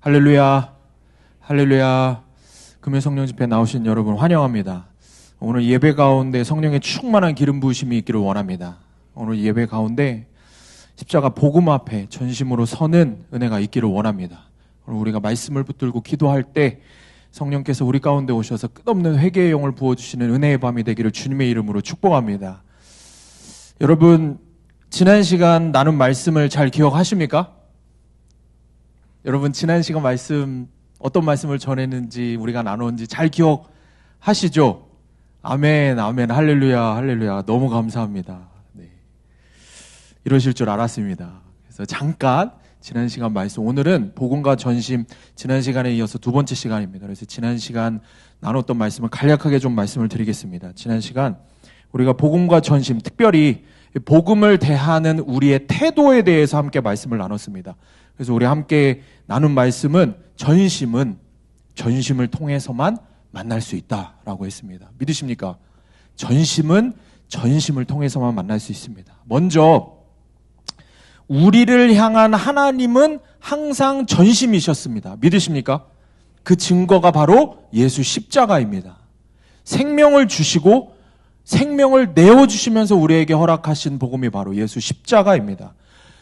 할렐루야, 할렐루야. 금요 성령 집회 나오신 여러분 환영합니다. 오늘 예배 가운데 성령의 충만한 기름 부으심이 있기를 원합니다. 오늘 예배 가운데 십자가 복음 앞에 전심으로 서는 은혜가 있기를 원합니다. 오늘 우리가 말씀을 붙들고 기도할 때 성령께서 우리 가운데 오셔서 끝없는 회개의 영을 부어주시는 은혜의 밤이 되기를 주님의 이름으로 축복합니다. 여러분, 지난 시간 나눈 말씀을 잘 기억하십니까? 여러분, 지난 시간 말씀, 어떤 말씀을 전했는지 우리가 나눴는지 잘 기억하시죠? 아멘, 아멘, 할렐루야, 할렐루야. 너무 감사합니다. 네. 이러실 줄 알았습니다. 그래서 잠깐 지난 시간 말씀, 오늘은 복음과 전심, 지난 시간에 이어서 두 번째 시간입니다. 그래서 지난 시간 나눴던 말씀을 간략하게 좀 말씀을 드리겠습니다. 지난 시간 우리가 복음과 전심, 특별히 복음을 대하는 우리의 태도에 대해서 함께 말씀을 나눴습니다. 그래서 우리 함께 나눈 말씀은 전심을 통해서만 만날 수 있다라고 했습니다. 믿으십니까? 전심은 전심을 통해서만 만날 수 있습니다. 먼저 우리를 향한 하나님은 항상 전심이셨습니다. 믿으십니까? 그 증거가 바로 예수 십자가입니다. 생명을 주시고 생명을 내어주시면서 우리에게 허락하신 복음이 바로 예수 십자가입니다.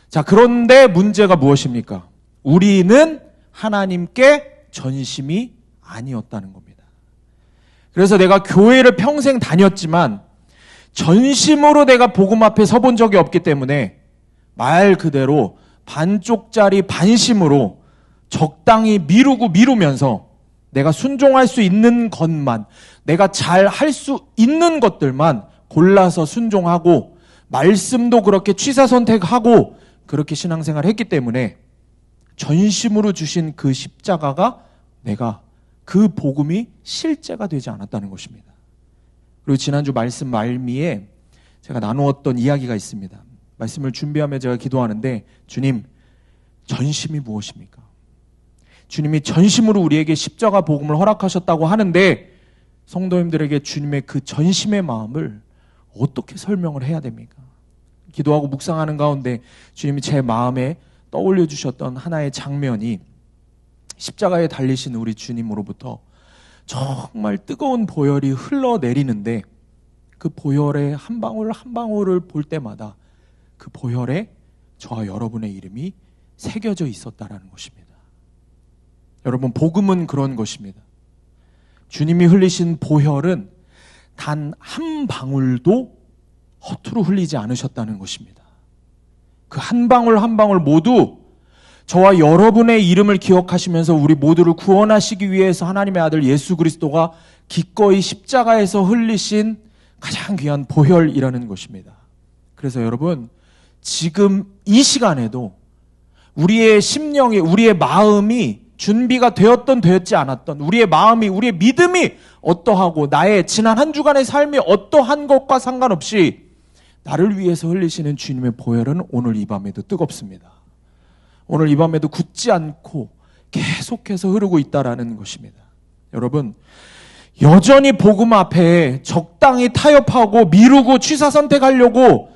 자, 그런데 문제가 무엇입니까? 우리는 하나님께 전심이 아니었다는 겁니다. 그래서 내가 교회를 평생 다녔지만 전심으로 내가 복음 앞에 서본 적이 없기 때문에 말 그대로 반쪽짜리 반심으로 적당히 미루면서 내가 순종할 수 있는 것만, 내가 잘 할 수 있는 것들만 골라서 순종하고 말씀도 그렇게 취사선택하고 그렇게 신앙생활을 했기 때문에 전심으로 주신 그 십자가가 내가 그 복음이 실제가 되지 않았다는 것입니다. 그리고 지난주 말씀 말미에 제가 나누었던 이야기가 있습니다. 말씀을 준비하며 제가 기도하는데, 주님, 전심이 무엇입니까? 주님이 전심으로 우리에게 십자가 복음을 허락하셨다고 하는데 성도님들에게 주님의 그 전심의 마음을 어떻게 설명을 해야 됩니까? 기도하고 묵상하는 가운데 주님이 제 마음에 떠올려 주셨던 하나의 장면이 십자가에 달리신 우리 주님으로부터 정말 뜨거운 보혈이 흘러내리는데 그 보혈의 한 방울 한 방울을 볼 때마다 그 보혈에 저와 여러분의 이름이 새겨져 있었다라는 것입니다. 여러분, 복음은 그런 것입니다. 주님이 흘리신 보혈은 단 한 방울도 허투루 흘리지 않으셨다는 것입니다. 그 한 방울 한 방울 모두 저와 여러분의 이름을 기억하시면서 우리 모두를 구원하시기 위해서 하나님의 아들 예수 그리스도가 기꺼이 십자가에서 흘리신 가장 귀한 보혈이라는 것입니다. 그래서 여러분, 지금 이 시간에도 우리의 심령이, 우리의 마음이 준비가 되었던 되었지 않았던, 우리의 마음이, 우리의 믿음이 어떠하고 나의 지난 한 주간의 삶이 어떠한 것과 상관없이 나를 위해서 흘리시는 주님의 보혈은 오늘 이 밤에도 뜨겁습니다. 오늘 이 밤에도 굳지 않고 계속해서 흐르고 있다라는 것입니다. 여러분, 여전히 복음 앞에 적당히 타협하고 미루고 취사선택하려고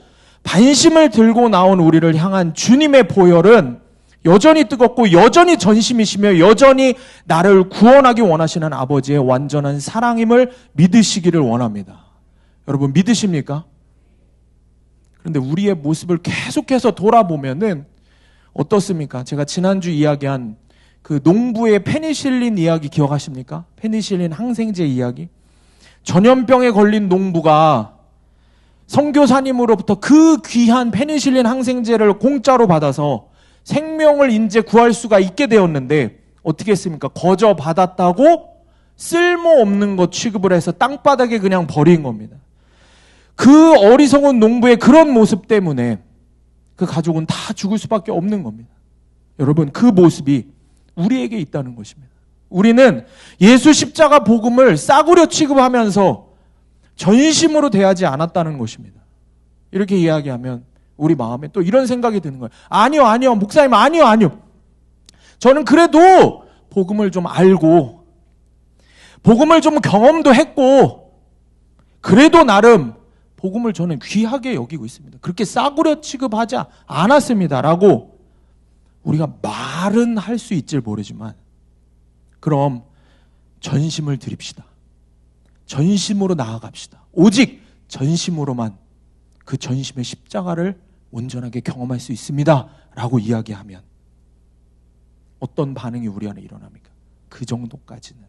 반심을 들고 나온 우리를 향한 주님의 보혈은 여전히 뜨겁고 여전히 전심이시며 여전히 나를 구원하기 원하시는 아버지의 완전한 사랑임을 믿으시기를 원합니다. 여러분, 믿으십니까? 그런데 우리의 모습을 계속해서 돌아보면은 어떻습니까? 제가 지난주 이야기한 그 농부의 페니실린 이야기 기억하십니까? 페니실린 항생제 이야기. 전염병에 걸린 농부가 선교사님으로부터 그 귀한 페니실린 항생제를 공짜로 받아서 생명을 이제 구할 수가 있게 되었는데 어떻게 했습니까? 거저 받았다고 쓸모없는 것 취급을 해서 땅바닥에 그냥 버린 겁니다. 그 어리석은 농부의 그런 모습 때문에 그 가족은 다 죽을 수밖에 없는 겁니다. 여러분, 그 모습이 우리에게 있다는 것입니다. 우리는 예수 십자가 복음을 싸구려 취급하면서 전심으로 대하지 않았다는 것입니다. 이렇게 이야기하면 우리 마음에 또 이런 생각이 드는 거예요. 아니요, 목사님, 아니요. 저는 그래도 복음을 좀 알고, 복음을 좀 경험도 했고, 그래도 나름 복음을 저는 귀하게 여기고 있습니다. 그렇게 싸구려 취급하지 않았습니다. 라고 우리가 말은 할 수 있질 모르지만 그럼 전심을 드립시다. 전심으로 나아갑시다. 오직 전심으로만 그 전심의 십자가를 온전하게 경험할 수 있습니다 라고 이야기하면 어떤 반응이 우리 안에 일어납니까? 그 정도까지는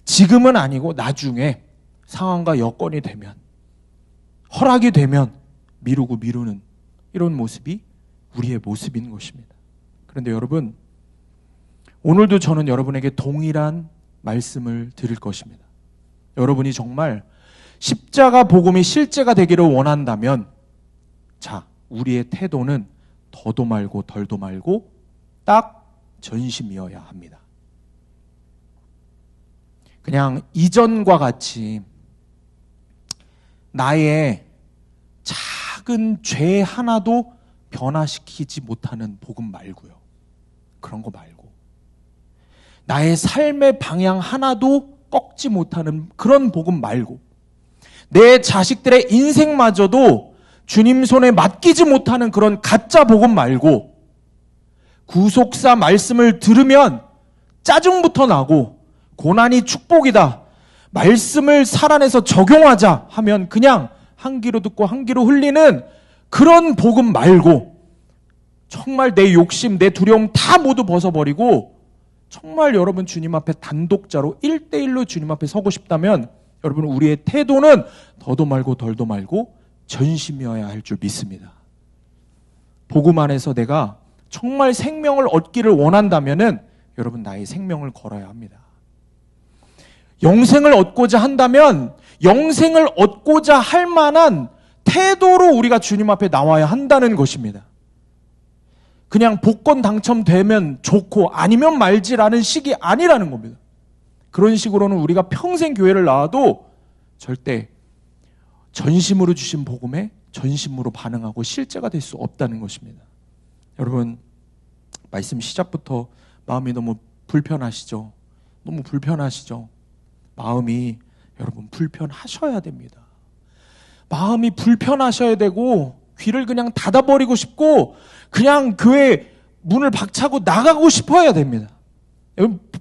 지금은 아니고 나중에 상황과 여건이 되면, 허락이 되면 미루는 이런 모습이 우리의 모습인 것입니다. 그런데 여러분, 오늘도 저는 여러분에게 동일한 말씀을 드릴 것입니다. 여러분이 정말 십자가 복음이 실제가 되기를 원한다면, 자, 우리의 태도는 더도 말고 덜도 말고 딱 전심이어야 합니다. 그냥 이전과 같이 나의 작은 죄 하나도 변화시키지 못하는 복음 말고요. 그런 거 말고. 나의 삶의 방향 하나도 꺾지 못하는 그런 복음 말고. 내 자식들의 인생마저도 주님 손에 맡기지 못하는 그런 가짜 복음 말고, 구속사 말씀을 들으면 짜증부터 나고 고난이 축복이다, 말씀을 살아내서 적용하자 하면 그냥 한 귀로 듣고 한 귀로 흘리는 그런 복음 말고, 정말 내 욕심, 내 두려움 다 모두 벗어버리고 정말 여러분 주님 앞에 단독자로 1대1로 주님 앞에 서고 싶다면 여러분, 우리의 태도는 더도 말고 덜도 말고 전심이어야 할 줄 믿습니다. 복음 안에서 내가 정말 생명을 얻기를 원한다면은 여러분, 나의 생명을 걸어야 합니다. 영생을 얻고자 한다면 영생을 얻고자 할 만한 태도로 우리가 주님 앞에 나와야 한다는 것입니다. 그냥 복권 당첨되면 좋고 아니면 말지라는 식이 아니라는 겁니다. 그런 식으로는 우리가 평생 교회를 나와도 절대 전심으로 주신 복음에 전심으로 반응하고 실제가 될 수 없다는 것입니다. 여러분, 말씀 시작부터 마음이 너무 불편하시죠? 너무 불편하시죠? 마음이 여러분 불편하셔야 됩니다. 마음이 불편하셔야 되고 귀를 그냥 닫아버리고 싶고 그냥 교회 문을 박차고 나가고 싶어야 됩니다.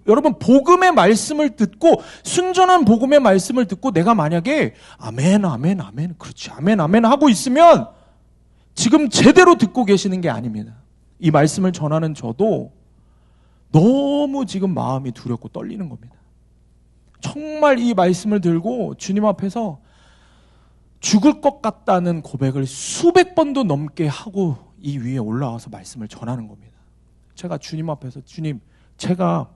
여러분, 복음의 말씀을 듣고, 순전한 복음의 말씀을 듣고 내가 만약에 아멘 아멘 아멘 그렇지 아멘 아멘 하고 있으면 지금 제대로 듣고 계시는 게 아닙니다. 이 말씀을 전하는 저도 너무 지금 마음이 두렵고 떨리는 겁니다. 정말 이 말씀을 들고 주님 앞에서 죽을 것 같다는 고백을 수백 번도 넘게 하고 이 위에 올라와서 말씀을 전하는 겁니다. 제가 주님 앞에서, 주님, 제가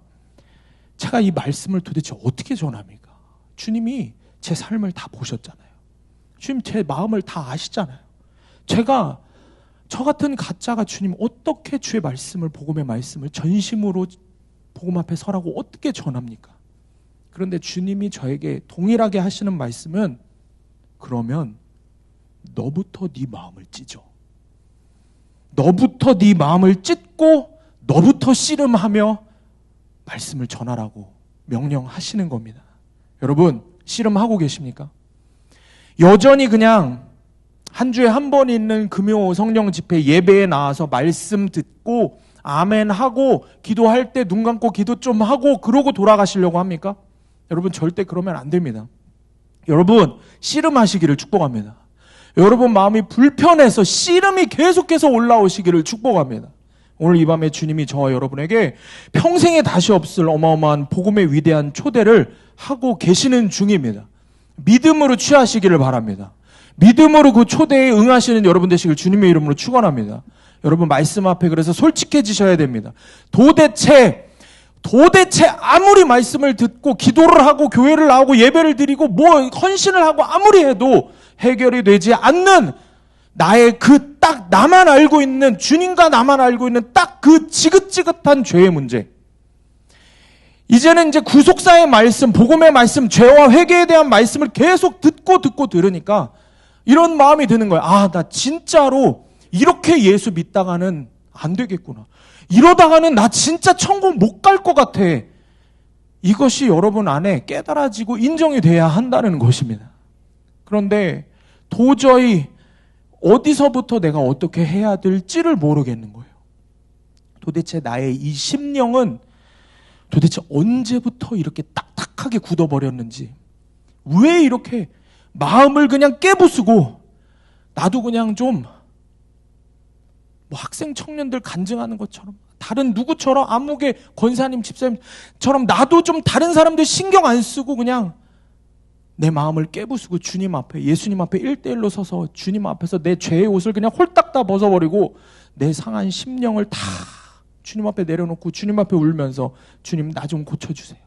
이 말씀을 도대체 어떻게 전합니까? 주님이 제 삶을 다 보셨잖아요. 주님, 제 마음을 다 아시잖아요. 제가 저 같은 가짜가 주님 어떻게 주의 말씀을, 복음의 말씀을 전심으로 복음 앞에 서라고 어떻게 전합니까? 그런데 주님이 저에게 동일하게 하시는 말씀은, 그러면 너부터 네 마음을 찢어. 너부터 네 마음을 찢고 너부터 씨름하며 말씀을 전하라고 명령하시는 겁니다. 여러분, 씨름하고 계십니까? 여전히 그냥 한 주에 한 번 있는 금요 성령 집회 예배에 나와서 말씀 듣고 아멘하고 기도할 때 눈 감고 기도 좀 하고 그러고 돌아가시려고 합니까? 여러분, 절대 그러면 안 됩니다. 여러분, 씨름하시기를 축복합니다. 여러분 마음이 불편해서 씨름이 계속해서 올라오시기를 축복합니다. 오늘 이 밤에 주님이 저와 여러분에게 평생에 다시 없을 어마어마한 복음의 위대한 초대를 하고 계시는 중입니다. 믿음으로 취하시기를 바랍니다. 믿음으로 그 초대에 응하시는 여러분 되시길 주님의 이름으로 축원합니다. 여러분, 말씀 앞에 그래서 솔직해지셔야 됩니다. 도대체 아무리 말씀을 듣고 기도를 하고 교회를 나오고 예배를 드리고 뭐 헌신을 하고 아무리 해도 해결이 되지 않는 나의 그 딱 나만 알고 있는, 주님과 나만 알고 있는 딱 그 지긋지긋한 죄의 문제. 이제는 이제 구속사의 말씀, 복음의 말씀, 죄와 회개에 대한 말씀을 계속 듣고 들으니까 이런 마음이 드는 거예요. 아, 나 진짜로 이렇게 예수 믿다가는 안 되겠구나. 이러다가는 나 진짜 천국 못 갈 것 같아. 이것이 여러분 안에 깨달아지고 인정이 돼야 한다는 것입니다. 그런데 도저히 어디서부터 내가 어떻게 해야 될지를 모르겠는 거예요. 도대체 나의 이 심령은 도대체 언제부터 이렇게 딱딱하게 굳어버렸는지, 왜 이렇게 마음을 그냥 깨부수고 나도 그냥 좀 뭐 학생 청년들 간증하는 것처럼 다른 누구처럼 암흑의 권사님 집사님처럼 나도 좀 다른 사람들 신경 안 쓰고 그냥 내 마음을 깨부수고 주님 앞에, 예수님 앞에 1대1로 서서 주님 앞에서 내 죄의 옷을 그냥 홀딱 다 벗어버리고 내 상한 심령을 다 주님 앞에 내려놓고 주님 앞에 울면서 주님 나 좀 고쳐주세요.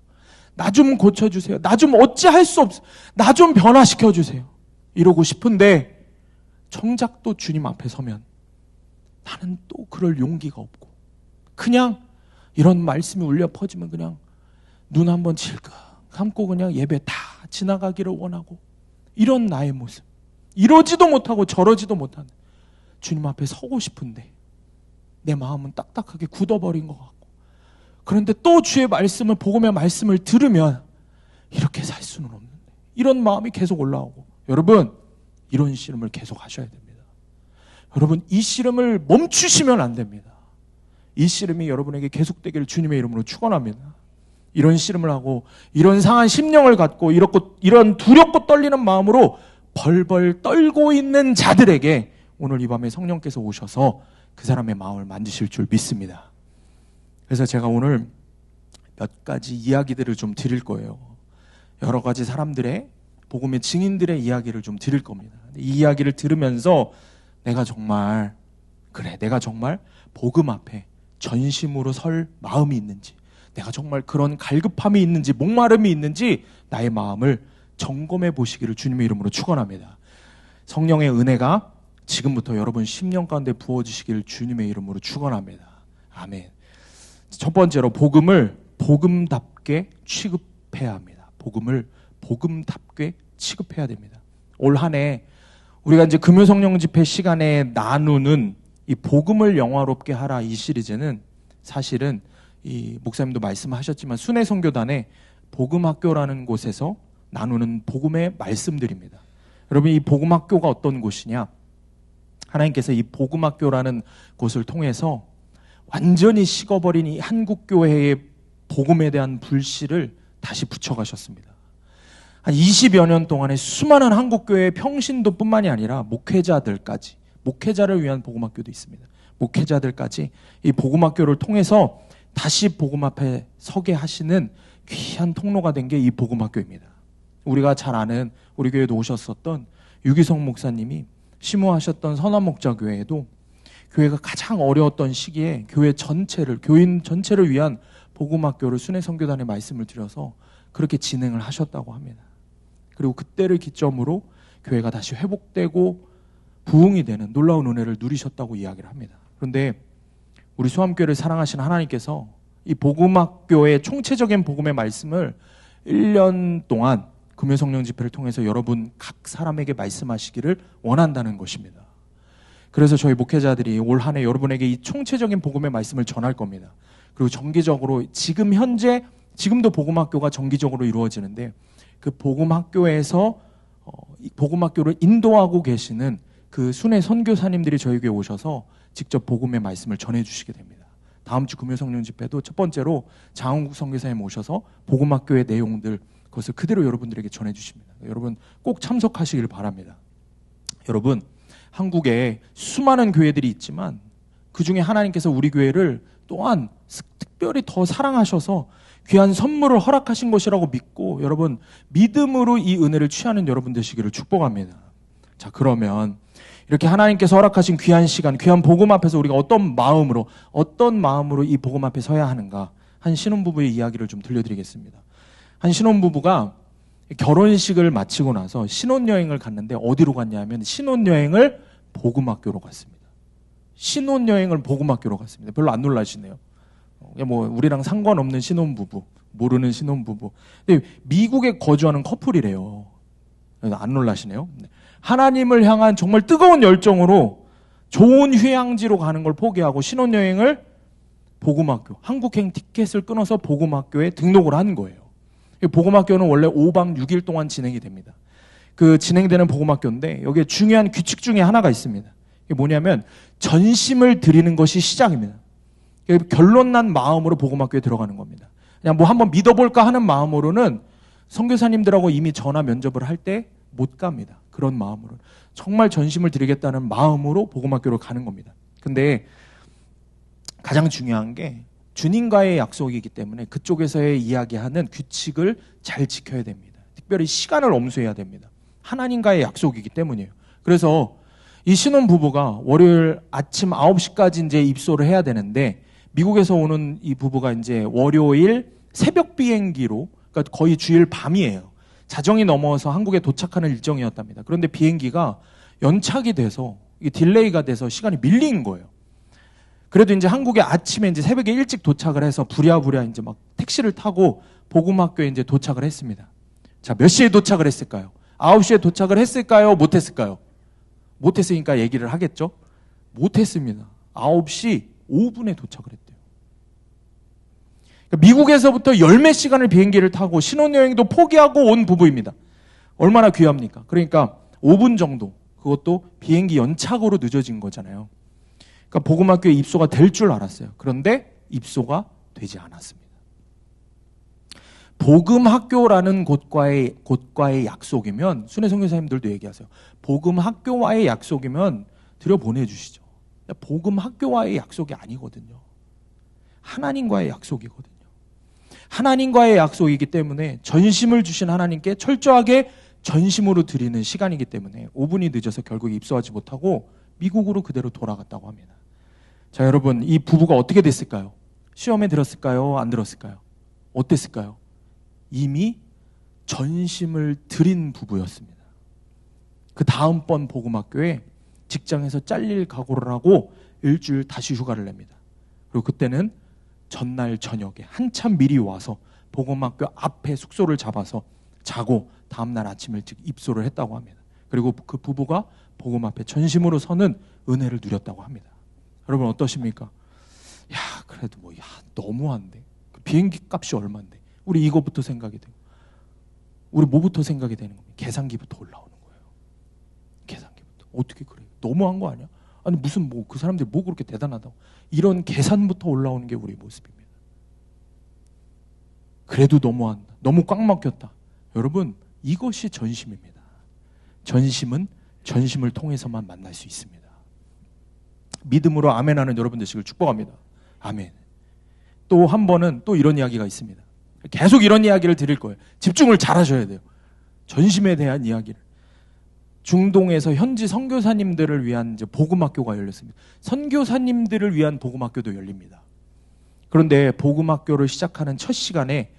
나 좀 고쳐주세요. 나 좀 어찌할 수 없어. 나 좀 변화시켜주세요. 이러고 싶은데 정작 또 주님 앞에 서면 나는 또 그럴 용기가 없고 그냥 이런 말씀이 울려 퍼지면 그냥 눈 한번 질끔 감고 그냥 예배 다 지나가기를 원하고, 이런 나의 모습, 이러지도 못하고 저러지도 못하는 주님 앞에 서고 싶은데 내 마음은 딱딱하게 굳어버린 것 같고, 그런데 또 주의 말씀을, 복음의 말씀을 들으면 이렇게 살 수는 없는데, 이런 마음이 계속 올라오고, 여러분 이런 씨름을 계속 하셔야 됩니다. 여러분 이 씨름을 멈추시면 안 됩니다. 이 씨름이 여러분에게 계속되기를 주님의 이름으로 축원합니다. 이런 씨름을 하고 이런 상한 심령을 갖고 이런 두렵고 떨리는 마음으로 벌벌 떨고 있는 자들에게 오늘 이 밤에 성령께서 오셔서 그 사람의 마음을 만지실 줄 믿습니다. 그래서 제가 오늘 몇 가지 이야기들을 좀 드릴 거예요. 여러 가지 사람들의, 복음의 증인들의 이야기를 좀 드릴 겁니다. 이 이야기를 들으면서 내가 정말 복음 앞에 전심으로 설 마음이 있는지, 내가 정말 그런 갈급함이 있는지, 목마름이 있는지 나의 마음을 점검해 보시기를 주님의 이름으로 축원합니다. 성령의 은혜가 지금부터 여러분 심령 가운데 부어주시기를 주님의 이름으로 축원합니다. 아멘. 첫 번째로 복음을 복음답게 취급해야 합니다. 복음을 복음답게 취급해야 됩니다. 올 한 해 우리가 이제 금요성령 집회 시간에 나누는 이 복음을 영화롭게 하라 이 시리즈는 사실은 이 목사님도 말씀하셨지만 순회선교단의 복음학교라는 곳에서 나누는 복음의 말씀들입니다. 여러분 이 복음학교가 어떤 곳이냐? 하나님께서 이 복음학교라는 곳을 통해서 완전히 식어버린 이 한국교회의 복음에 대한 불씨를 다시 붙여가셨습니다. 한 20여 년 동안에 수많은 한국교회의 평신도뿐만이 아니라 목회자들까지, 목회자를 위한 복음학교도 있습니다. 목회자들까지 이 복음학교를 통해서 다시 복음 앞에 서게 하시는 귀한 통로가 된 게 이 복음학교입니다. 우리가 잘 아는 우리 교회도 오셨었던 유기성 목사님이 심호하셨던 선한목자교회에도 교회가 가장 어려웠던 시기에 교회 전체를, 교인 전체를 위한 복음학교를 순회선교단의 말씀을 드려서 그렇게 진행을 하셨다고 합니다. 그리고 그때를 기점으로 교회가 다시 회복되고 부흥이 되는 놀라운 은혜를 누리셨다고 이야기를 합니다. 그런데 우리 수암교회를 사랑하시는 하나님께서 이 복음학교의 총체적인 복음의 말씀을 1년 동안 금요성령 집회를 통해서 여러분 각 사람에게 말씀하시기를 원한다는 것입니다. 그래서 저희 목회자들이 올 한 해 여러분에게 이 총체적인 복음의 말씀을 전할 겁니다. 그리고 정기적으로 지금도 복음학교가 정기적으로 이루어지는데 그 복음학교에서 복음학교를 인도하고 계시는 그 순회 선교사님들이 저에게 오셔서 직접 복음의 말씀을 전해주시게 됩니다. 다음 주 금요성령 집회도 첫 번째로 장흥국 선교사님 오셔서 복음학교의 내용들 그것을 그대로 여러분들에게 전해주십니다. 여러분 꼭 참석하시길 바랍니다. 여러분 한국에 수많은 교회들이 있지만 그 중에 하나님께서 우리 교회를 또한 특별히 더 사랑하셔서 귀한 선물을 허락하신 것이라고 믿고 여러분 믿음으로 이 은혜를 취하는 여러분 되시기를 축복합니다. 자, 그러면 이렇게 하나님께서 허락하신 귀한 시간, 귀한 복음 앞에서 우리가 어떤 마음으로 이 복음 앞에 서야 하는가, 한 신혼부부의 이야기를 좀 들려드리겠습니다. 한 신혼부부가 결혼식을 마치고 나서 신혼여행을 갔는데 어디로 갔냐면 신혼여행을 복음학교로 갔습니다. 신혼여행을 복음학교로 갔습니다. 별로 안 놀라시네요. 뭐 우리랑 상관없는 신혼부부, 모르는 신혼부부. 근데 미국에 거주하는 커플이래요. 안 놀라시네요. 하나님을 향한 정말 뜨거운 열정으로 좋은 휴양지로 가는 걸 포기하고 신혼여행을 복음학교, 한국행 티켓을 끊어서 복음학교에 등록을 한 거예요. 복음학교는 원래 5박 6일 동안 진행이 됩니다. 그 진행되는 복음학교인데 여기에 중요한 규칙 중에 하나가 있습니다. 이게 뭐냐면 전심을 드리는 것이 시작입니다. 결론난 마음으로 복음학교에 들어가는 겁니다. 그냥 뭐 한번 믿어볼까 하는 마음으로는 선교사님들하고 이미 전화 면접을 할 때 못 갑니다. 그런 마음으로. 정말 전심을 드리겠다는 마음으로 복음학교로 가는 겁니다. 근데 가장 중요한 게 주님과의 약속이기 때문에 그쪽에서의 이야기하는 규칙을 잘 지켜야 됩니다. 특별히 시간을 엄수해야 됩니다. 하나님과의 약속이기 때문이에요. 그래서 이 신혼부부가 월요일 아침 9시까지 이제 입소를 해야 되는데 미국에서 오는 이 부부가 이제 월요일 새벽 비행기로, 그러니까 거의 주일 밤이에요. 자정이 넘어서 한국에 도착하는 일정이었답니다. 그런데 비행기가 연착이 돼서 딜레이가 돼서 시간이 밀린 거예요. 그래도 이제 한국에 아침에 이제 새벽에 일찍 도착을 해서 부랴부랴 이제 막 택시를 타고 복음학교에 이제 도착을 했습니다. 자, 몇 시에 도착을 했을까요? 9시에 도착을 했을까요? 못했을까요? 못했으니까 얘기를 하겠죠? 못했습니다. 9시 5분에 도착을 했대요. 미국에서부터 열몇 시간을 비행기를 타고 신혼여행도 포기하고 온 부부입니다. 얼마나 귀합니까? 그러니까 5분 정도, 그것도 비행기 연착으로 늦어진 거잖아요. 그러니까 복음학교에 입소가 될 줄 알았어요. 그런데 입소가 되지 않았습니다. 복음학교라는 곳과의 약속이면, 순회 선교사님들도 얘기하세요. 복음학교와의 약속이면 들여보내주시죠. 복음학교와의 약속이 아니거든요. 하나님과의 약속이거든요. 하나님과의 약속이기 때문에 전심을 주신 하나님께 철저하게 전심으로 드리는 시간이기 때문에 5분이 늦어서 결국 입소하지 못하고 미국으로 그대로 돌아갔다고 합니다. 자, 여러분, 이 부부가 어떻게 됐을까요? 시험에 들었을까요? 안 들었을까요? 어땠을까요? 이미 전심을 드린 부부였습니다. 그 다음번 복음학교에 직장에서 잘릴 각오를 하고 일주일 다시 휴가를 냅니다. 그리고 그때는 전날 저녁에 한참 미리 와서 복음학교 앞에 숙소를 잡아서 자고 다음날 아침 일찍 입소를 했다고 합니다. 그리고 그 부부가 복음 앞에 전심으로 서는 은혜를 누렸다고 합니다. 여러분 어떠십니까? 야, 그래도 뭐, 너무한데. 그 비행기 값이 얼만데. 우리 이거부터 생각이 돼요. 우리 뭐부터 생각이 되는 겁니까? 계산기부터 올라오는 거예요. 계산기부터. 어떻게 그래요? 너무한 거 아니야? 아니, 무슨 그 사람들이 뭐 그렇게 대단하다고. 이런 계산부터 올라오는 게 우리 모습입니다. 그래도 너무한다. 너무 꽉 막혔다. 여러분, 이것이 전심입니다. 전심은 전심을 통해서만 만날 수 있습니다. 믿음으로 아멘하는 여러분 되시길 축복합니다. 아멘. 또 한 번은 또 이런 이야기가 있습니다. 계속 이런 이야기를 드릴 거예요. 집중을 잘 하셔야 돼요. 전심에 대한 이야기를. 중동에서 현지 선교사님들을 위한 이제 복음학교가 열렸습니다. 선교사님들을 위한 복음학교도 열립니다. 그런데 복음학교를 시작하는 첫 시간에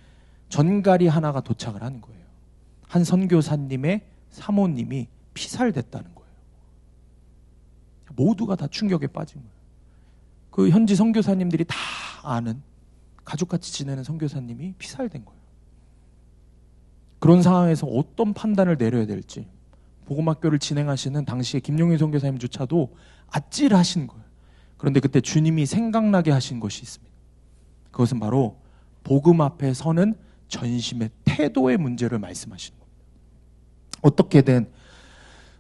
전갈이 하나가 도착을 하는 거예요. 한 선교사님의 사모님이 피살됐다는 거예요. 모두가 다 충격에 빠진 거예요. 그 현지 선교사님들이 다 아는, 가족같이 지내는 선교사님이 피살된 거예요. 그런 상황에서 어떤 판단을 내려야 될지 복음학교를 진행하시는 당시에 김용희 선교사님조차도 아찔하신 거예요. 그런데 그때 주님이 생각나게 하신 것이 있습니다. 그것은 바로 복음 앞에 서는 전심의 태도의 문제를 말씀하시는 겁니다. 어떻게든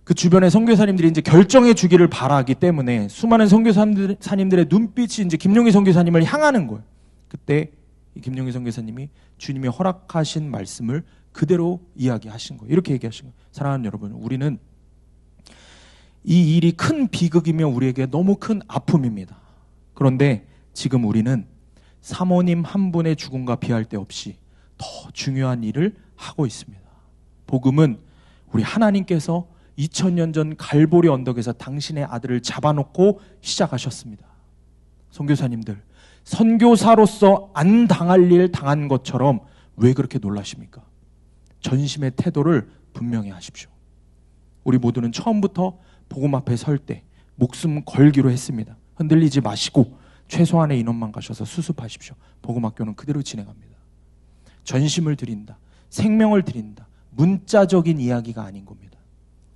그 주변의 선교사님들이 이제 결정해 주기를 바라기 때문에 수많은 선교사님들의 눈빛이 이제 김용희 선교사님을 향하는 거예요. 그때 이 김용희 선교사님이 주님이 허락하신 말씀을 그대로 이야기하신 거예요. 이렇게 얘기하신 거예요. 사랑하는 여러분, 우리는 이 일이 큰 비극이며 우리에게 너무 큰 아픔입니다. 그런데 지금 우리는 사모님 한 분의 죽음과 비할 데 없이 더 중요한 일을 하고 있습니다. 복음은 우리 하나님께서 2000년 전 갈보리 언덕에서 당신의 아들을 잡아놓고 시작하셨습니다. 선교사님들, 선교사로서 안 당할 일 당한 것처럼 왜 그렇게 놀라십니까? 전심의 태도를 분명히 하십시오. 우리 모두는 처음부터 복음 앞에 설 때 목숨 걸기로 했습니다. 흔들리지 마시고 최소한의 인원만 가셔서 수습하십시오. 복음학교는 그대로 진행합니다. 전심을 드린다, 생명을 드린다, 문자적인 이야기가 아닌 겁니다.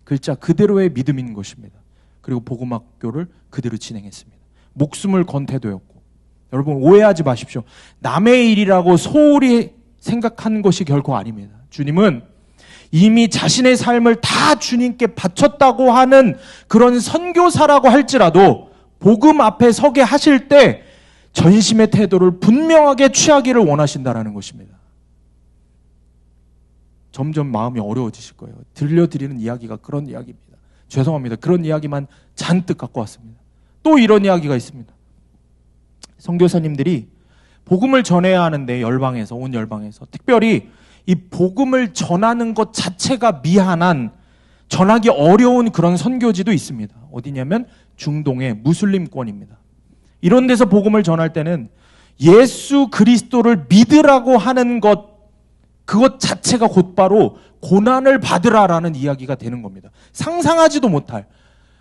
글자 그대로의 믿음인 것입니다. 그리고 복음학교를 그대로 진행했습니다. 목숨을 건 태도였고, 여러분 오해하지 마십시오. 남의 일이라고 소홀히 생각한 것이 결코 아닙니다. 주님은 이미 자신의 삶을 다 주님께 바쳤다고 하는 그런 선교사라고 할지라도 복음 앞에 서게 하실 때 전심의 태도를 분명하게 취하기를 원하신다라는 것입니다. 점점 마음이 어려워지실 거예요. 들려드리는 이야기가 그런 이야기입니다. 죄송합니다. 그런 이야기만 잔뜩 갖고 왔습니다. 또 이런 이야기가 있습니다. 선교사님들이 복음을 전해야 하는데 온 열방에서 특별히 이 복음을 전하는 것 자체가 미한한, 전하기 어려운 그런 선교지도 있습니다. 어디냐면 중동의 무슬림권입니다. 이런 데서 복음을 전할 때는 예수 그리스도를 믿으라고 하는 그것 자체가 곧바로 고난을 받으라라는 이야기가 되는 겁니다. 상상하지도 못할,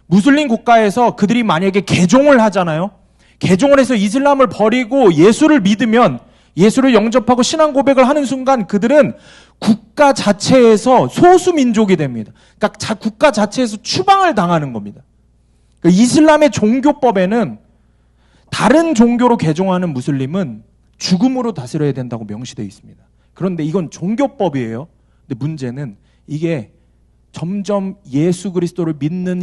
무슬림 국가에서 그들이 만약에 개종을 하잖아요. 개종을 해서 이슬람을 버리고 예수를 믿으면, 예수를 영접하고 신앙 고백을 하는 순간 그들은 국가 자체에서 소수민족이 됩니다. 그러니까 국가 자체에서 추방을 당하는 겁니다. 그러니까 이슬람의 종교법에는 다른 종교로 개종하는 무슬림은 죽음으로 다스려야 된다고 명시되어 있습니다. 그런데 이건 종교법이에요. 근데 문제는 이게 점점 예수 그리스도를 믿는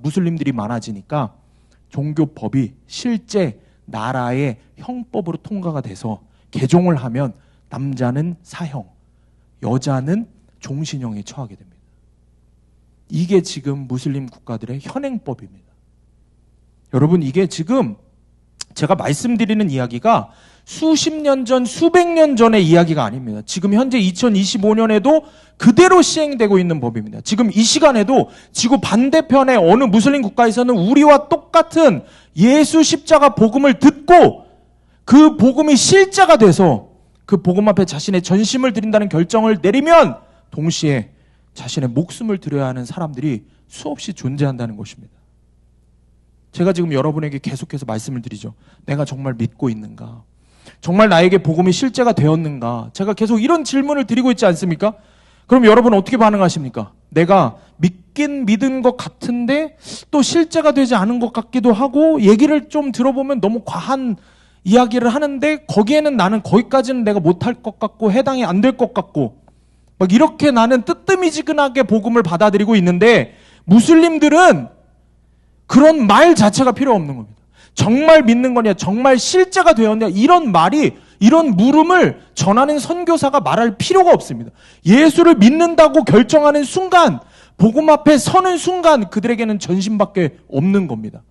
무슬림들이 많아지니까 종교법이 실제 나라의 형법으로 통과가 돼서 개종을 하면 남자는 사형, 여자는 종신형에 처하게 됩니다. 이게 지금 무슬림 국가들의 현행법입니다. 여러분, 이게 지금 제가 말씀드리는 이야기가 수십 년 전, 수백 년 전의 이야기가 아닙니다. 지금 현재 2025년에도 그대로 시행되고 있는 법입니다. 지금 이 시간에도 지구 반대편의 어느 무슬림 국가에서는 우리와 똑같은 예수 십자가 복음을 듣고 그 복음이 실제가 돼서 그 복음 앞에 자신의 전심을 드린다는 결정을 내리면 동시에 자신의 목숨을 드려야 하는 사람들이 수없이 존재한다는 것입니다. 제가 지금 여러분에게 계속해서 말씀을 드리죠. 내가 정말 믿고 있는가? 정말 나에게 복음이 실제가 되었는가? 제가 계속 이런 질문을 드리고 있지 않습니까? 그럼 여러분은 어떻게 반응하십니까? 내가 믿긴 믿은 것 같은데 또 실제가 되지 않은 것 같기도 하고, 얘기를 좀 들어보면 너무 과한 이야기를 하는데 거기에는 나는 거기까지는 내가 못할 것 같고 해당이 안 될 것 같고, 막 이렇게 나는 뜨뜨미지근하게 복음을 받아들이고 있는데, 무슬림들은 그런 말 자체가 필요 없는 겁니다. 정말 믿는 거냐, 정말 실제가 되었냐, 이런 물음을 전하는 선교사가 말할 필요가 없습니다. 예수를 믿는다고 결정하는 순간, 복음 앞에 서는 순간 그들에게는 전심밖에 없는 겁니다.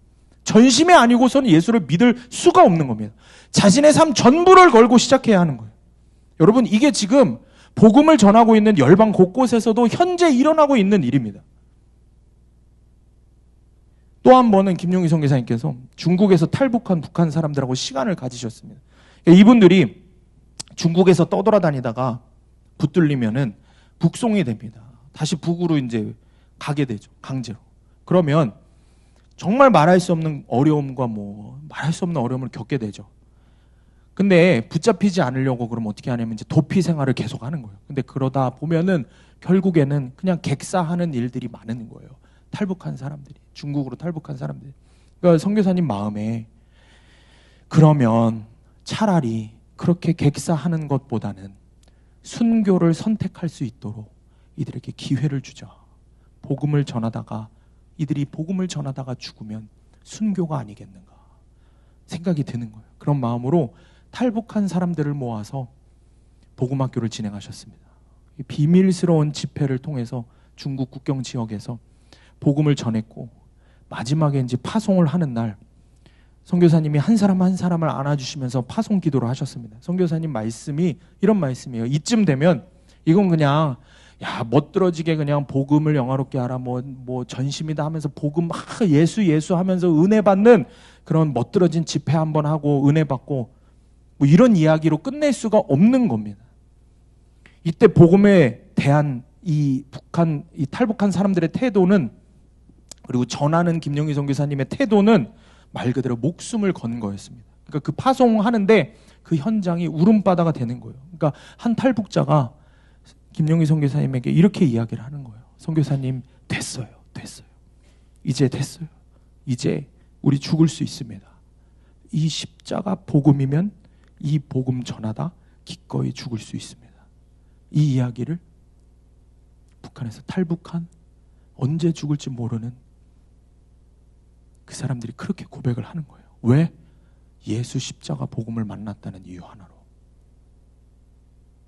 전심이 아니고서는 예수를 믿을 수가 없는 겁니다. 자신의 삶 전부를 걸고 시작해야 하는 거예요. 여러분, 이게 지금 복음을 전하고 있는 열방 곳곳에서도 현재 일어나고 있는 일입니다. 또 한 번은 김용희 선교사님께서 중국에서 탈북한 북한 사람들하고 시간을 가지셨습니다. 이분들이 중국에서 떠돌아다니다가 붙들리면은 북송이 됩니다. 다시 북으로 이제 가게 되죠. 강제로. 그러면 정말 말할 수 없는 어려움과 말할 수 없는 어려움을 겪게 되죠. 근데 붙잡히지 않으려고 그러면 어떻게 하냐면 이제 도피 생활을 계속 하는 거예요. 근데 그러다 보면은 결국에는 그냥 객사하는 일들이 많은 거예요. 탈북한 사람들이, 중국으로 탈북한 사람들이. 그러니까 선교사님 마음에, 그러면 차라리 그렇게 객사하는 것보다는 순교를 선택할 수 있도록 이들에게 기회를 주자. 이들이 복음을 전하다가 죽으면 순교가 아니겠는가 생각이 드는 거예요. 그런 마음으로 탈북한 사람들을 모아서 복음학교를 진행하셨습니다. 비밀스러운 집회를 통해서 중국 국경 지역에서 복음을 전했고, 마지막에 이제 파송을 하는 날 선교사님이 한 사람 한 사람을 안아주시면서 파송 기도를 하셨습니다. 선교사님 말씀이 이런 말씀이에요. 이쯤 되면 이건 그냥 멋들어지게 그냥 복음을 영화롭게 하라, 전심이다 하면서 복음 예수 하면서 은혜 받는 그런 멋들어진 집회 한번 하고 은혜 받고 이런 이야기로 끝낼 수가 없는 겁니다. 이때 복음에 대한 이 탈북한 사람들의 태도는, 그리고 전하는 김용희 선교사님의 태도는 말 그대로 목숨을 건 거였습니다. 그러니까 그 파송하는데 그 현장이 울음바다가 되는 거예요. 그러니까 한 탈북자가 김용희 선교사님에게 이렇게 이야기를 하는 거예요. 선교사님, 됐어요. 이제 됐어요. 이제 우리 죽을 수 있습니다. 이 십자가 복음이면 이 복음 전하다 기꺼이 죽을 수 있습니다. 이 이야기를 북한에서 탈북한, 언제 죽을지 모르는 그 사람들이 그렇게 고백을 하는 거예요. 왜? 예수 십자가 복음을 만났다는 이유 하나로.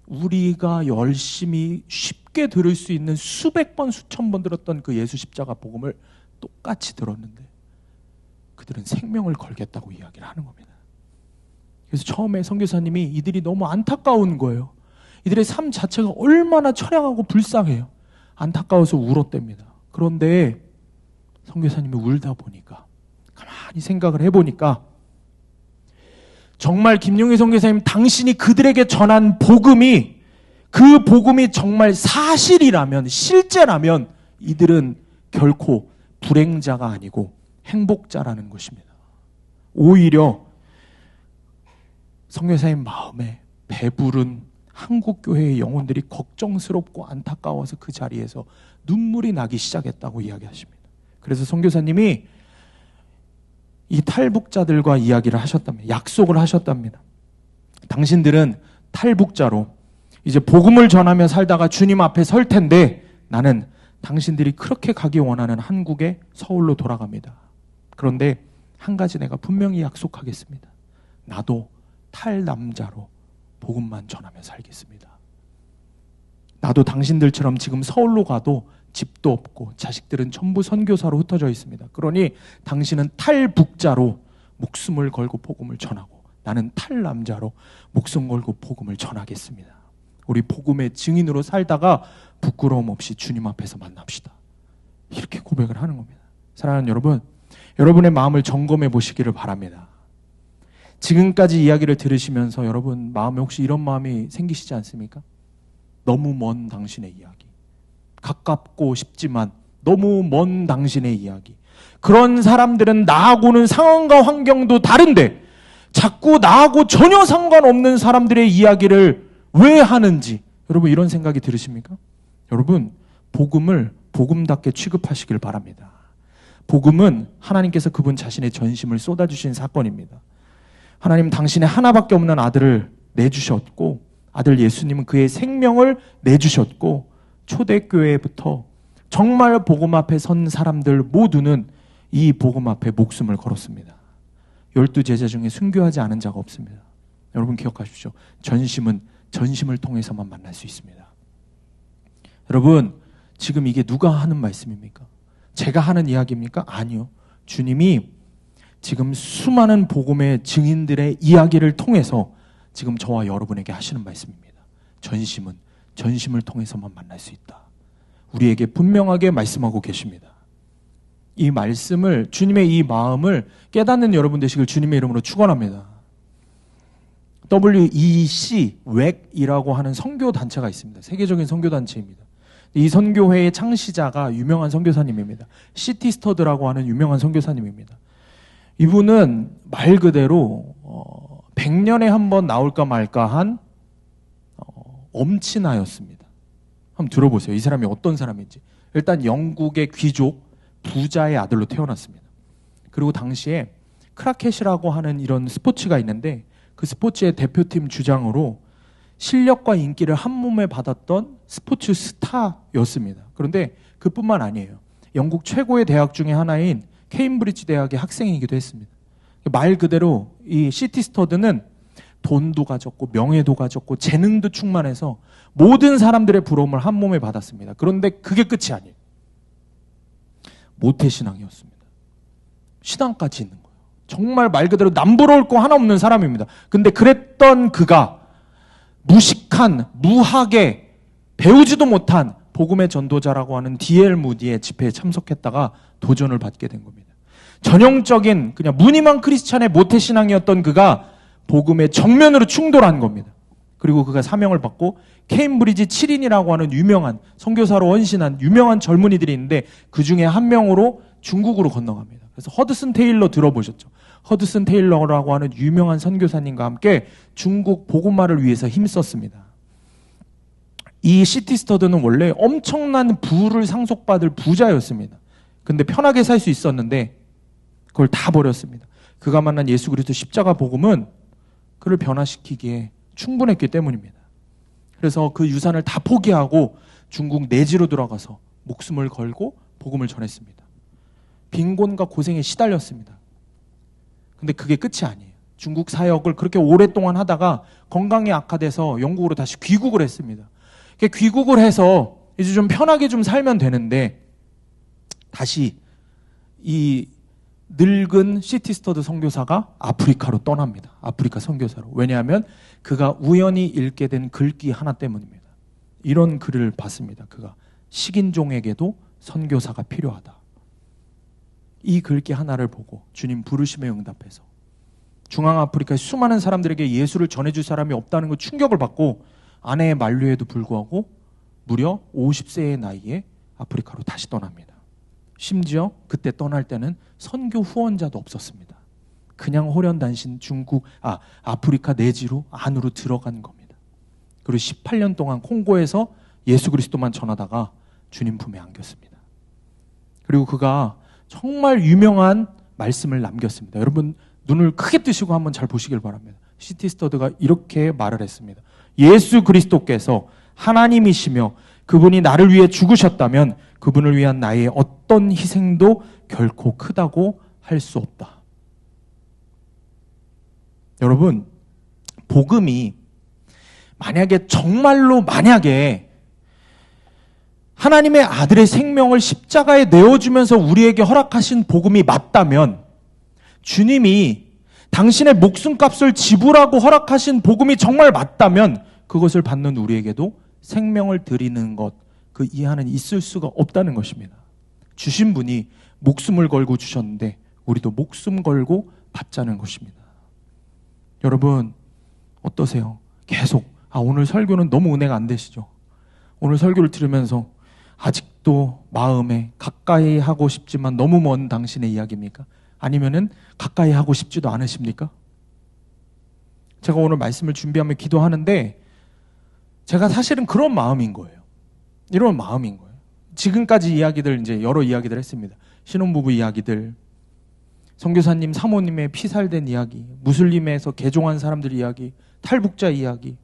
우리가 열심히 쉽게 들을 수 있는 수백 번 수천 번 들었던 그 예수 십자가 복음을 똑같이 들었는데 그들은 생명을 걸겠다고 이야기를 하는 겁니다. 그래서 처음에 선교사님이 이들이 너무 안타까운 거예요. 이들의 삶 자체가 얼마나 처량하고 불쌍해요. 안타까워서 울었답니다. 그런데 선교사님이 울다 보니까 가만히 생각을 해보니까 정말 김용희 선교사님 당신이 그들에게 전한 복음이 그 복음이 정말 사실이라면 실제라면 이들은 결코 불행자가 아니고 행복자라는 것입니다. 오히려 선교사님 마음에 배부른 한국교회의 영혼들이 걱정스럽고 안타까워서 그 자리에서 눈물이 나기 시작했다고 이야기하십니다. 그래서 선교사님이 이 탈북자들과 이야기를 하셨답니다. 약속을 하셨답니다. 당신들은 탈북자로 이제 복음을 전하며 살다가 주님 앞에 설 텐데 나는 당신들이 그렇게 가기 원하는 한국의 서울로 돌아갑니다. 그런데 한 가지 내가 분명히 약속하겠습니다. 나도 탈남자로 복음만 전하며 살겠습니다. 나도 당신들처럼 지금 서울로 가도 집도 없고 자식들은 전부 선교사로 흩어져 있습니다. 그러니 당신은 탈북자로 목숨을 걸고 복음을 전하고 나는 탈남자로 목숨 걸고 복음을 전하겠습니다. 우리 복음의 증인으로 살다가 부끄러움 없이 주님 앞에서 만납시다. 이렇게 고백을 하는 겁니다. 사랑하는 여러분, 여러분의 마음을 점검해 보시기를 바랍니다. 지금까지 이야기를 들으시면서 여러분 마음에 혹시 이런 마음이 생기시지 않습니까? 너무 먼 당신의 이야기, 가깝고 싶지만 너무 먼 당신의 이야기. 그런 사람들은 나하고는 상황과 환경도 다른데 자꾸 나하고 전혀 상관없는 사람들의 이야기를 왜 하는지 여러분 이런 생각이 들으십니까? 여러분 복음을 복음답게 취급하시길 바랍니다. 복음은 하나님께서 그분 자신의 전심을 쏟아주신 사건입니다. 하나님 당신의 하나밖에 없는 아들을 내주셨고 아들 예수님은 그의 생명을 내주셨고 초대교회부터 정말 복음 앞에 선 사람들 모두는 이 복음 앞에 목숨을 걸었습니다. 12제자 중에 순교하지 않은 자가 없습니다. 여러분 기억하십시오. 전심은 전심을 통해서만 만날 수 있습니다. 여러분 지금 이게 누가 하는 말씀입니까? 제가 하는 이야기입니까? 아니요. 주님이 지금 수많은 복음의 증인들의 이야기를 통해서 지금 저와 여러분에게 하시는 말씀입니다. 전심은 전심을 통해서만 만날 수 있다. 우리에게 분명하게 말씀하고 계십니다. 이 말씀을 주님의 이 마음을 깨닫는 여러분 되시길 주님의 이름으로 축원합니다. WEC, WEC이라고 하는 선교단체가 있습니다. 세계적인 선교단체입니다. 이 선교회의 창시자가 유명한 선교사님입니다. 시티스터드라고 하는 유명한 선교사님입니다. 이분은 말 그대로 100년에 한 번 나올까 말까 한 엄친아였습니다. 한번 들어보세요. 이 사람이 어떤 사람인지. 일단 영국의 귀족 부자의 아들로 태어났습니다. 그리고 당시에 크라켓이라고 하는 이런 스포츠가 있는데 그 스포츠의 대표팀 주장으로 실력과 인기를 한 몸에 받았던 스포츠 스타였습니다. 그런데 그뿐만 아니에요. 영국 최고의 대학 중에 하나인 케임브리지 대학의 학생이기도 했습니다. 말 그대로 이 시티스터드는 돈도 가졌고 명예도 가졌고 재능도 충만해서 모든 사람들의 부러움을 한 몸에 받았습니다. 그런데 그게 끝이 아니에요. 모태신앙이었습니다. 신앙까지 있는 거예요. 정말 말 그대로 남부러울 거 하나 없는 사람입니다. 근데 그랬던 그가 무식한, 무학의, 배우지도 못한 복음의 전도자라고 하는 D.L. 무디의 집회에 참석했다가 도전을 받게 된 겁니다. 전형적인 그냥 무늬만 크리스찬의 모태신앙이었던 그가 복음의 정면으로 충돌한 겁니다. 그리고 그가 사명을 받고 케임브리지 7인이라고 하는 유명한 선교사로 헌신한 유명한 젊은이들이 있는데 그 중에 한 명으로 중국으로 건너갑니다. 그래서 허드슨 테일러 들어보셨죠? 허드슨 테일러라고 하는 유명한 선교사님과 함께 중국 복음화를 위해서 힘썼습니다. 이 시티스터드는 원래 엄청난 부를 상속받을 부자였습니다. 근데 편하게 살 수 있었는데 그걸 다 버렸습니다. 그가 만난 예수 그리스도 십자가 복음은 그를 변화시키기에 충분했기 때문입니다. 그래서 그 유산을 다 포기하고 중국 내지로 들어가서 목숨을 걸고 복음을 전했습니다. 빈곤과 고생에 시달렸습니다. 근데 그게 끝이 아니에요. 중국 사역을 그렇게 오랫동안 하다가 건강이 악화돼서 영국으로 다시 귀국을 했습니다. 귀국을 해서 이제 좀 편하게 좀 살면 되는데 다시 이 늙은 C.T. 스터드 선교사가 아프리카로 떠납니다. 아프리카 선교사로. 왜냐하면 그가 우연히 읽게 된 글귀 하나 때문입니다. 이런 글을 봤습니다. 그가 식인종에게도 선교사가 필요하다. 이 글귀 하나를 보고 주님 부르심에 응답해서 중앙아프리카의 수많은 사람들에게 예수를 전해줄 사람이 없다는 걸 충격을 받고 아내의 만류에도 불구하고 무려 50세의 나이에 아프리카로 다시 떠납니다. 심지어 그때 떠날 때는 선교 후원자도 없었습니다. 그냥 호련단신 아프리카 내지로 안으로 들어간 겁니다. 그리고 18년 동안 콩고에서 예수 그리스도만 전하다가 주님 품에 안겼습니다. 그리고 그가 정말 유명한 말씀을 남겼습니다. 여러분 눈을 크게 뜨시고 한번 잘 보시길 바랍니다. C.T. 스터드가 이렇게 말을 했습니다. 예수 그리스도께서 하나님이시며 그분이 나를 위해 죽으셨다면 그분을 위한 나의 어떤 희생도 결코 크다고 할 수 없다. 여러분, 복음이 만약에 하나님의 아들의 생명을 십자가에 내어주면서 우리에게 허락하신 복음이 맞다면 주님이 당신의 목숨값을 지불하고 허락하신 복음이 정말 맞다면 그것을 받는 우리에게도 생명을 드리는 것, 그 이하는 있을 수가 없다는 것입니다. 주신 분이 목숨을 걸고 주셨는데 우리도 목숨 걸고 받자는 것입니다. 여러분 어떠세요? 계속 오늘 설교는 너무 은혜가 안 되시죠? 오늘 설교를 들으면서 아직도 마음에 가까이 하고 싶지만 너무 먼 당신의 이야기입니까? 아니면은 가까이 하고 싶지도 않으십니까? 제가 오늘 말씀을 준비하며 기도하는데 제가 사실은 그런 마음인 거예요. 이런 마음인 거예요. 지금까지 이야기들 이제 여러 이야기들 했습니다. 신혼부부 이야기들, 선교사님, 사모님의 피살된 이야기, 무슬림에서 개종한 사람들 이야기, 탈북자 이야기,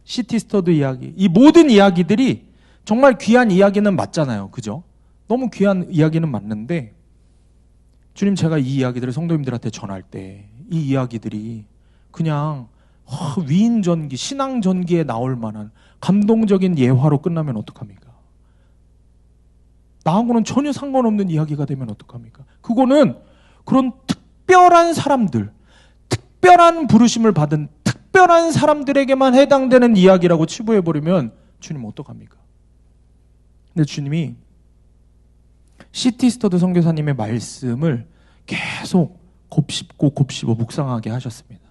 C.T. 스터드 이야기, 이 모든 이야기들이 정말 귀한 이야기는 맞잖아요. 그죠? 너무 귀한 이야기는 맞는데 주님, 제가 이 이야기들을 성도님들한테 전할 때 이 이야기들이 그냥 위인전기, 신앙전기에 나올 만한 감동적인 예화로 끝나면 어떡합니까? 나하고는 전혀 상관없는 이야기가 되면 어떡합니까? 그거는 그런 특별한 사람들, 특별한 부르심을 받은 특별한 사람들에게만 해당되는 이야기라고 치부해버리면 주님 어떡합니까? 근데 주님이 C.T. 스터드 선교사님의 말씀을 계속 곱씹어 묵상하게 하셨습니다.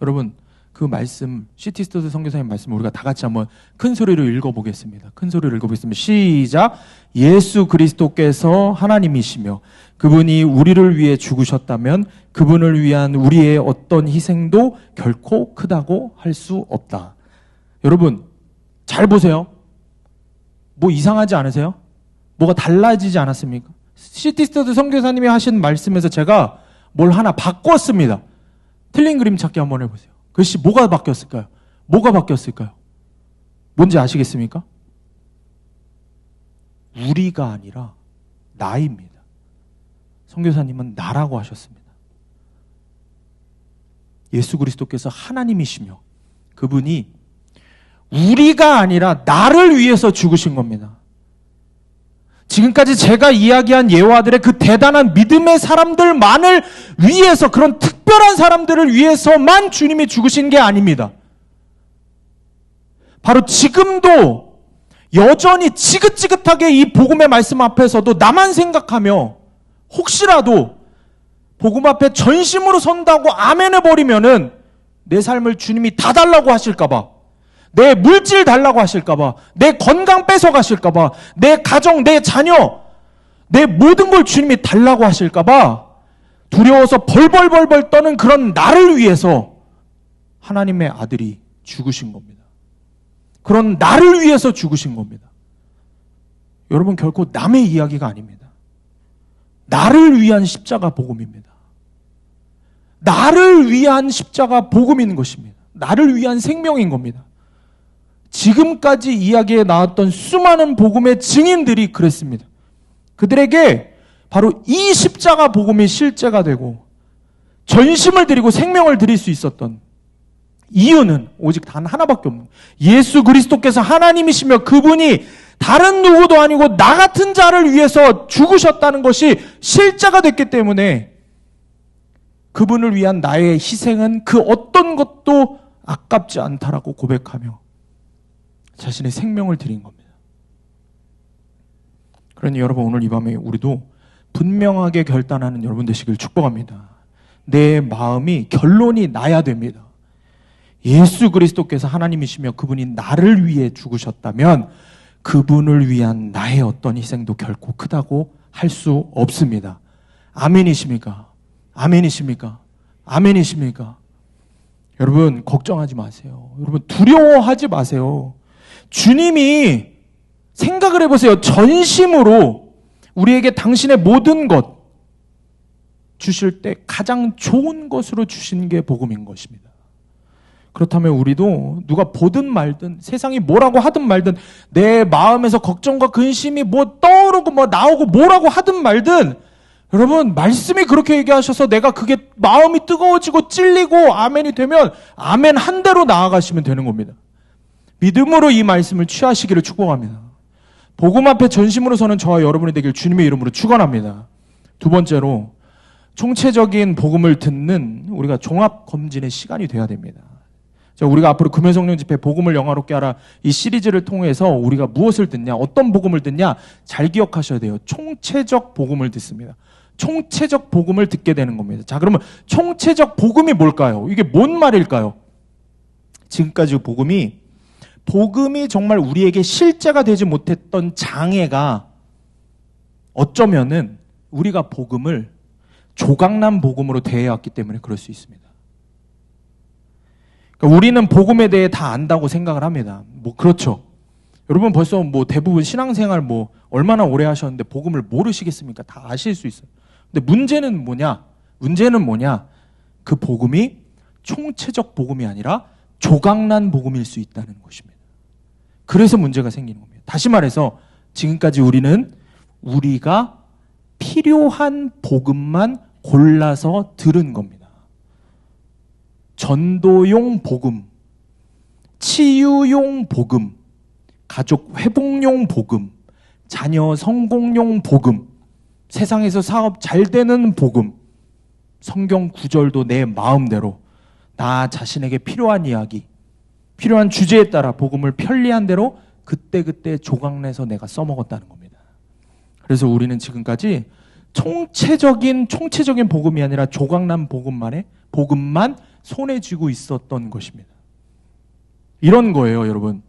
여러분 그 말씀, C.T. 스터드 선교사님 말씀 우리가 다 같이 한번 큰 소리로 읽어보겠습니다. 큰 소리로 읽어보겠습니다. 시작. 예수 그리스도께서 하나님이시며 그분이 우리를 위해 죽으셨다면 그분을 위한 우리의 어떤 희생도 결코 크다고 할 수 없다. 여러분 잘 보세요. 뭐 이상하지 않으세요? 뭐가 달라지지 않았습니까? C.T. 스터드 선교사님이 하신 말씀에서 제가 뭘 하나 바꿨습니다. 틀린 그림 찾기 한번 해보세요. 그것이 뭐가 바뀌었을까요? 뭐가 바뀌었을까요? 뭔지 아시겠습니까? 우리가 아니라 나입니다. 선교사님은 나라고 하셨습니다. 예수 그리스도께서 하나님이시며 그분이 우리가 아니라 나를 위해서 죽으신 겁니다. 지금까지 제가 이야기한 예화들의 그 대단한 믿음의 사람들만을 위해서, 그런 특별한 사람들을 위해서만 주님이 죽으신 게 아닙니다. 바로 지금도 여전히 지긋지긋하게 이 복음의 말씀 앞에서도 나만 생각하며 혹시라도 복음 앞에 전심으로 선다고 아멘 해버리면은 내 삶을 주님이 다 달라고 하실까봐, 내 물질 달라고 하실까봐, 내 건강 뺏어가실까봐, 내 가정, 내 자녀, 내 모든 걸 주님이 달라고 하실까봐 두려워서 벌벌벌벌 떠는 그런 나를 위해서 하나님의 아들이 죽으신 겁니다. 그런 나를 위해서 죽으신 겁니다. 여러분 결코 남의 이야기가 아닙니다. 나를 위한 십자가 복음입니다. 나를 위한 십자가 복음인 것입니다. 나를 위한 생명인 겁니다. 지금까지 이야기에 나왔던 수많은 복음의 증인들이 그랬습니다. 그들에게 바로 이 십자가 복음이 실제가 되고 전심을 드리고 생명을 드릴 수 있었던 이유는 오직 단 하나밖에 없는 거예요. 예수 그리스도께서 하나님이시며 그분이 다른 누구도 아니고 나 같은 자를 위해서 죽으셨다는 것이 실제가 됐기 때문에 그분을 위한 나의 희생은 그 어떤 것도 아깝지 않다라고 고백하며 자신의 생명을 드린 겁니다. 그러니 여러분, 오늘 이 밤에 우리도 분명하게 결단하는 여러분 되시길 축복합니다. 내 마음이 결론이 나야 됩니다. 예수 그리스도께서 하나님이시며 그분이 나를 위해 죽으셨다면 그분을 위한 나의 어떤 희생도 결코 크다고 할 수 없습니다. 아멘이십니까? 아멘이십니까? 아멘이십니까? 여러분, 걱정하지 마세요. 여러분, 두려워하지 마세요. 주님이 생각을 해보세요. 전심으로 우리에게 당신의 모든 것 주실 때 가장 좋은 것으로 주신 게 복음인 것입니다. 그렇다면 우리도 누가 보든 말든 세상이 뭐라고 하든 말든 내 마음에서 걱정과 근심이 뭐 떠오르고 뭐 나오고 뭐라고 하든 말든 여러분, 말씀이 그렇게 얘기하셔서 내가 그게 마음이 뜨거워지고 찔리고 아멘이 되면 아멘 한 대로 나아가시면 되는 겁니다. 믿음으로 이 말씀을 취하시기를 축복합니다. 복음 앞에 전심으로 서는 저와 여러분이 되길 주님의 이름으로 축원합니다. 두 번째로, 총체적인 복음을 듣는 우리가 종합 검진의 시간이 돼야 됩니다. 자, 우리가 앞으로 금요성령 집회 복음을 영화롭게 하라 이 시리즈를 통해서 우리가 무엇을 듣냐, 어떤 복음을 듣냐 잘 기억하셔야 돼요. 총체적 복음을 듣습니다. 총체적 복음을 듣게 되는 겁니다. 자, 그러면 총체적 복음이 뭘까요? 이게 뭔 말일까요? 지금까지 복음이 정말 우리에게 실제가 되지 못했던 장애가 어쩌면은 우리가 복음을 조각난 복음으로 대해왔기 때문에 그럴 수 있습니다. 그러니까 우리는 복음에 대해 다 안다고 생각을 합니다. 뭐 그렇죠. 여러분 벌써 뭐 대부분 신앙생활 뭐 얼마나 오래 하셨는데 복음을 모르시겠습니까? 다 아실 수 있어요. 근데 문제는 뭐냐? 그 복음이 총체적 복음이 아니라 조각난 복음일 수 있다는 것입니다. 그래서 문제가 생기는 겁니다. 다시 말해서 지금까지 우리가 필요한 복음만 골라서 들은 겁니다. 전도용 복음, 치유용 복음, 가족 회복용 복음, 자녀 성공용 복음, 세상에서 사업 잘 되는 복음, 성경 구절도 내 마음대로 나 자신에게 필요한 이야기, 필요한 주제에 따라 복음을 편리한 대로 그때그때 조각내서 내가 써먹었다는 겁니다. 그래서 우리는 지금까지 총체적인 복음이 아니라 조각난 복음만 손에 쥐고 있었던 것입니다. 이런 거예요, 여러분.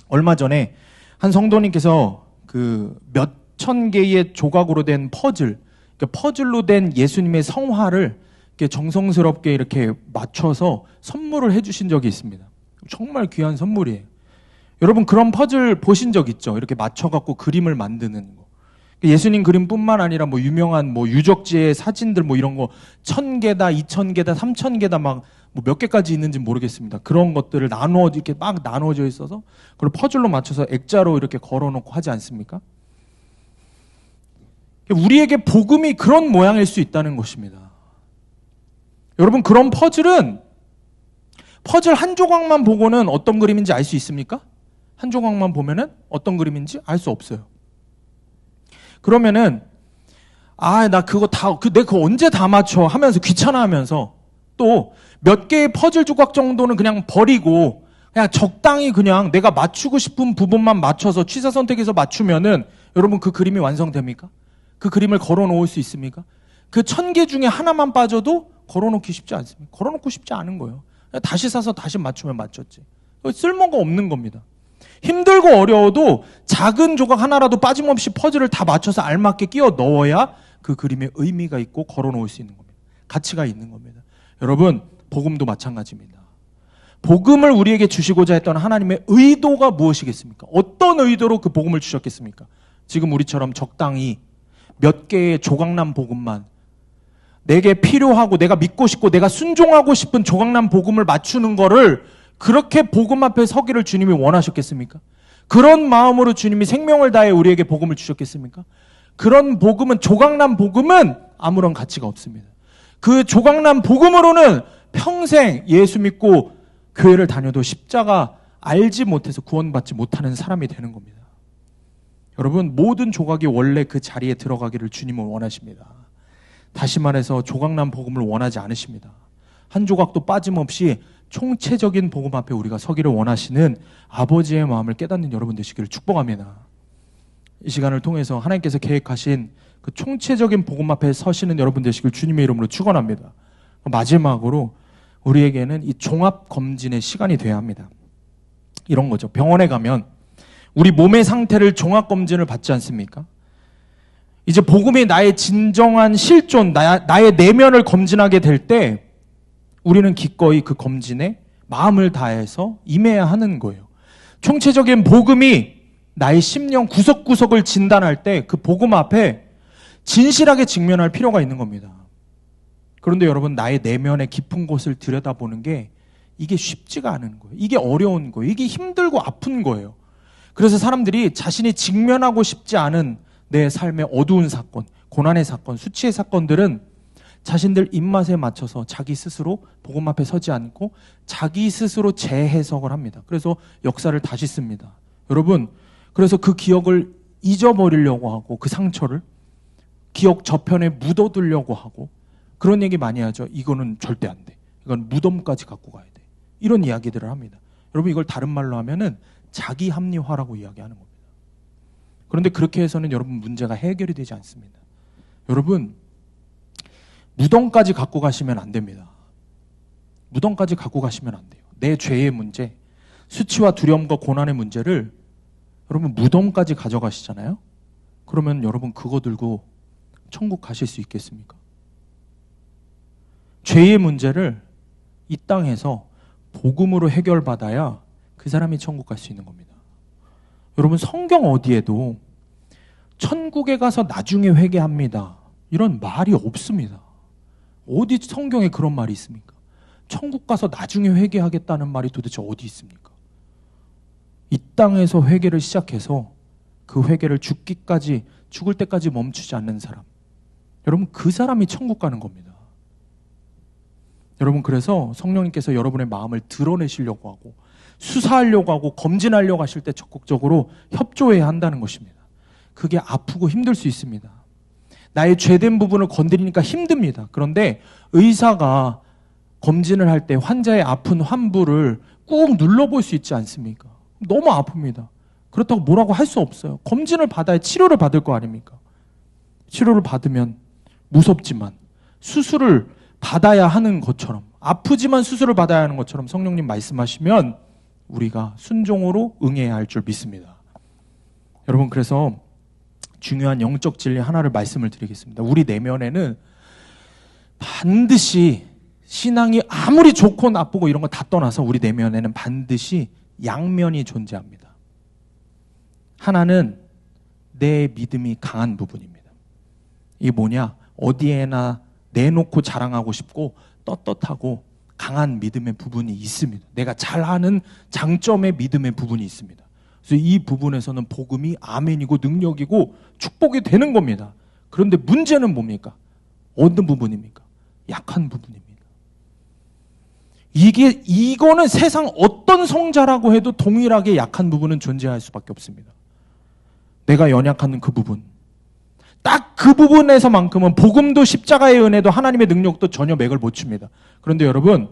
얼마 전에 한 성도님께서 그 몇천 개의 조각으로 된 퍼즐로 된 예수님의 성화를 이렇게 정성스럽게 이렇게 맞춰서 선물을 해주신 적이 있습니다. 정말 귀한 선물이에요. 여러분 그런 퍼즐 보신 적 있죠? 이렇게 맞춰갖고 그림을 만드는 거. 예수님 그림뿐만 아니라 뭐 유명한 뭐 유적지의 사진들 뭐 이런 거 1000개다, 2000개다, 3000개다 막 뭐 몇 개까지 있는지 모르겠습니다. 그런 것들을 이렇게 막 나눠져 있어서 그걸 퍼즐로 맞춰서 액자로 이렇게 걸어놓고 하지 않습니까? 우리에게 복음이 그런 모양일 수 있다는 것입니다. 여러분 그런 퍼즐 한 조각만 보고는 어떤 그림인지 알 수 있습니까? 한 조각만 보면은 어떤 그림인지 알 수 없어요. 그러면은 나 그거 내가 그거 언제 다 맞춰 하면서 귀찮아하면서 또 몇 개의 퍼즐 조각 정도는 그냥 버리고 그냥 적당히 그냥 내가 맞추고 싶은 부분만 맞춰서 취사 선택해서 맞추면은 여러분 그 그림이 완성됩니까? 그 그림을 걸어놓을 수 있습니까? 그 1000개 중에 하나만 빠져도 걸어놓기 쉽지 않습니다. 걸어놓고 싶지 않은 거예요. 다시 사서 다시 맞추면 맞췄지. 쓸모가 없는 겁니다. 힘들고 어려워도 작은 조각 하나라도 빠짐없이 퍼즐을 다 맞춰서 알맞게 끼워 넣어야 그 그림에 의미가 있고 걸어놓을 수 있는 겁니다. 가치가 있는 겁니다. 여러분 복음도 마찬가지입니다. 복음을 우리에게 주시고자 했던 하나님의 의도가 무엇이겠습니까? 어떤 의도로 그 복음을 주셨겠습니까? 지금 우리처럼 적당히 몇 개의 조각난 복음만 내게 필요하고 내가 믿고 싶고 내가 순종하고 싶은 조각난 복음을 맞추는 거를 그렇게 복음 앞에 서기를 주님이 원하셨겠습니까? 그런 마음으로 주님이 생명을 다해 우리에게 복음을 주셨겠습니까? 그런 복음은 조각난 복음은 아무런 가치가 없습니다. 그 조각난 복음으로는 평생 예수 믿고 교회를 다녀도 십자가 알지 못해서 구원받지 못하는 사람이 되는 겁니다. 여러분, 모든 조각이 원래 그 자리에 들어가기를 주님은 원하십니다. 다시 말해서 조각난 복음을 원하지 않으십니다. 한 조각도 빠짐없이 총체적인 복음 앞에 우리가 서기를 원하시는 아버지의 마음을 깨닫는 여러분 되시기를 축복합니다. 이 시간을 통해서 하나님께서 계획하신 그 총체적인 복음 앞에 서시는 여러분 되시길 주님의 이름으로 축원합니다. 마지막으로 우리에게는 이 종합 검진의 시간이 돼야 합니다. 이런 거죠. 병원에 가면 우리 몸의 상태를 종합 검진을 받지 않습니까? 이제 복음이 나의 진정한 실존, 나의 내면을 검진하게 될 때 우리는 기꺼이 그 검진에 마음을 다해서 임해야 하는 거예요. 총체적인 복음이 나의 심령 구석구석을 진단할 때 그 복음 앞에 진실하게 직면할 필요가 있는 겁니다. 그런데 여러분, 나의 내면의 깊은 곳을 들여다보는 게 이게 쉽지가 않은 거예요. 이게 어려운 거예요. 이게 힘들고 아픈 거예요. 그래서 사람들이 자신이 직면하고 싶지 않은 내 삶의 어두운 사건, 고난의 사건, 수치의 사건들은 자신들 입맛에 맞춰서 자기 스스로 복음 앞에 서지 않고 자기 스스로 재해석을 합니다. 그래서 역사를 다시 씁니다. 여러분, 그래서 그 기억을 잊어버리려고 하고 그 상처를 기억 저편에 묻어두려고 하고 그런 얘기 많이 하죠. 이거는 절대 안 돼. 이건 무덤까지 갖고 가야 돼. 이런 이야기들을 합니다. 여러분, 이걸 다른 말로 하면은 자기 합리화라고 이야기하는 겁니다. 그런데 그렇게 해서는 여러분 문제가 해결이 되지 않습니다. 여러분, 무덤까지 갖고 가시면 안 됩니다. 무덤까지 갖고 가시면 안 돼요. 내 죄의 문제, 수치와 두려움과 고난의 문제를 여러분 무덤까지 가져가시잖아요. 그러면 여러분 그거 들고 천국 가실 수 있겠습니까? 죄의 문제를 이 땅에서 복음으로 해결받아야 그 사람이 천국 갈 수 있는 겁니다. 여러분, 성경 어디에도 천국에 가서 나중에 회개합니다, 이런 말이 없습니다. 어디 성경에 그런 말이 있습니까? 천국 가서 나중에 회개하겠다는 말이 도대체 어디 있습니까? 이 땅에서 회개를 시작해서 그 회개를 죽을 때까지 멈추지 않는 사람, 여러분 그 사람이 천국 가는 겁니다. 여러분, 그래서 성령님께서 여러분의 마음을 드러내시려고 하고 수사하려고 하고 검진하려고 하실 때 적극적으로 협조해야 한다는 것입니다. 그게 아프고 힘들 수 있습니다. 나의 죄된 부분을 건드리니까 힘듭니다. 그런데 의사가 검진을 할 때 환자의 아픈 환부를 꾹 눌러볼 수 있지 않습니까? 너무 아픕니다. 그렇다고 뭐라고 할 수 없어요. 검진을 받아야 치료를 받을 거 아닙니까? 치료를 받으면 무섭지만 수술을 받아야 하는 것처럼, 아프지만 수술을 받아야 하는 것처럼 성령님 말씀하시면 우리가 순종으로 응해야 할 줄 믿습니다. 여러분, 그래서 중요한 영적 진리 하나를 말씀을 드리겠습니다. 우리 내면에는 반드시, 신앙이 아무리 좋고 나쁘고 이런 거 다 떠나서 우리 내면에는 반드시 양면이 존재합니다. 하나는 내 믿음이 강한 부분입니다. 이게 뭐냐? 어디에나 내놓고 자랑하고 싶고 떳떳하고 강한 믿음의 부분이 있습니다. 내가 잘하는 장점의 믿음의 부분이 있습니다. 그래서 이 부분에서는 복음이 아멘이고 능력이고 축복이 되는 겁니다. 그런데 문제는 뭡니까? 어느 부분입니까? 약한 부분입니다. 이거는 세상 어떤 성자라고 해도 동일하게 약한 부분은 존재할 수밖에 없습니다. 내가 연약한 그 부분, 딱 그 부분에서만큼은 복음도 십자가의 은혜도 하나님의 능력도 전혀 맥을 못 칩니다. 그런데 여러분,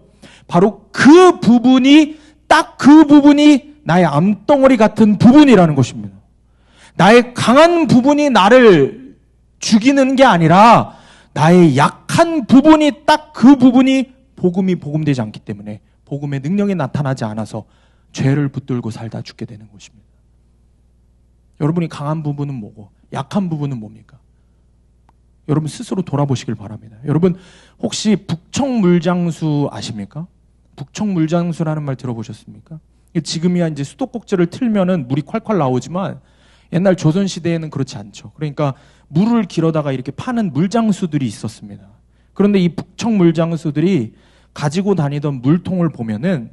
바로 그 부분이, 딱 그 부분이 나의 암덩어리 같은 부분이라는 것입니다. 나의 강한 부분이 나를 죽이는 게 아니라 나의 약한 부분이, 딱 그 부분이 복음이 복음되지 않기 때문에, 복음의 능력이 나타나지 않아서 죄를 붙들고 살다 죽게 되는 것입니다. 여러분이 강한 부분은 뭐고 약한 부분은 뭡니까? 여러분 스스로 돌아보시길 바랍니다. 여러분 혹시 북청물장수 아십니까? 북청물장수라는 말 들어보셨습니까? 지금이야 이제 수도꼭지를 틀면은 물이 콸콸 나오지만 옛날 조선시대에는 그렇지 않죠. 그러니까 물을 길어다가 이렇게 파는 물장수들이 있었습니다. 그런데 이 북청물장수들이 가지고 다니던 물통을 보면은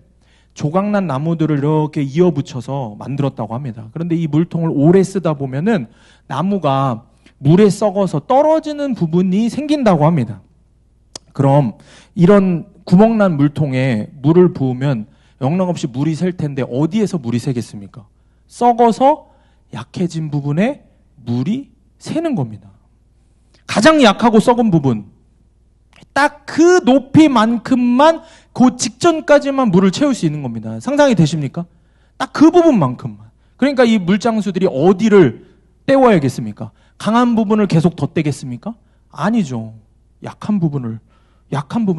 조각난 나무들을 이렇게 이어붙여서 만들었다고 합니다. 그런데 이 물통을 오래 쓰다 보면은 나무가 물에 썩어서 떨어지는 부분이 생긴다고 합니다. 그럼 이런 구멍난 물통에 물을 부으면 영락없이 물이 셀 텐데 어디에서 물이 새겠습니까? 썩어서 약해진 부분에 물이 새는 겁니다. 가장 약하고 썩은 부분, 딱 그 높이만큼만 그 직전까지만 물을 채울 수 있는 겁니다. 상상이 되십니까? 딱 그 부분만큼만. 그러니까 이 물장수들이 어디를 떼워야겠습니까? 강한 부분을 계속 덧대겠습니까? 아니죠. 약한 부분,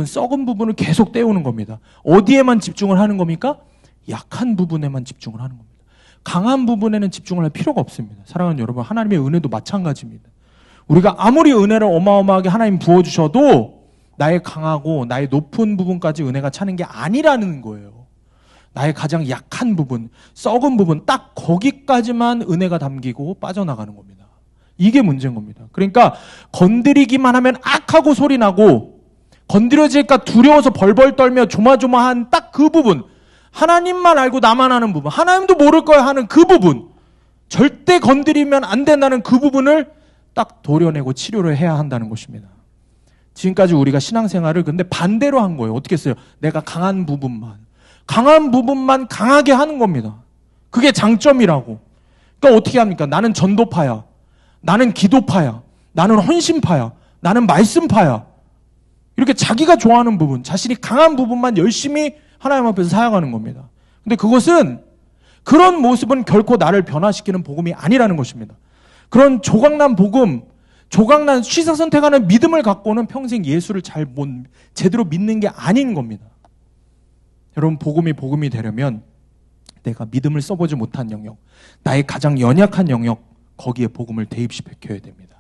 썩은 부분을 계속 떼우는 겁니다. 어디에만 집중을 하는 겁니까? 약한 부분에만 집중을 하는 겁니다. 강한 부분에는 집중을 할 필요가 없습니다. 사랑하는 여러분, 하나님의 은혜도 마찬가지입니다. 우리가 아무리 은혜를 어마어마하게 하나님 부어주셔도 나의 강하고 나의 높은 부분까지 은혜가 차는 게 아니라는 거예요. 나의 가장 약한 부분, 썩은 부분, 딱 거기까지만 은혜가 담기고 빠져나가는 겁니다. 이게 문제인 겁니다. 그러니까 건드리기만 하면 악하고 소리 나고 건드려질까 두려워서 벌벌 떨며 조마조마한 딱 그 부분, 하나님만 알고 나만 아는 부분, 하나님도 모를 거야 하는 그 부분, 절대 건드리면 안 된다는 그 부분을 딱 도려내고 치료를 해야 한다는 것입니다. 지금까지 우리가 신앙생활을 근데 반대로 한 거예요. 어떻게 했어요? 내가 강한 부분만 강하게 하는 겁니다. 그게 장점이라고. 그러니까 어떻게 합니까? 나는 전도파야, 나는 기도파야, 나는 헌신파야, 나는 말씀파야. 이렇게 자기가 좋아하는 부분, 자신이 강한 부분만 열심히 하나님 앞에서 사용하는 겁니다. 근데 그런 모습은 결코 나를 변화시키는 복음이 아니라는 것입니다. 그런 조각난 복음, 조각난 취사선택하는 믿음을 갖고는 평생 예수를 제대로 믿는 게 아닌 겁니다. 여러분, 복음이 되려면 내가 믿음을 써보지 못한 영역, 나의 가장 연약한 영역, 거기에 복음을 대입시켜야 됩니다.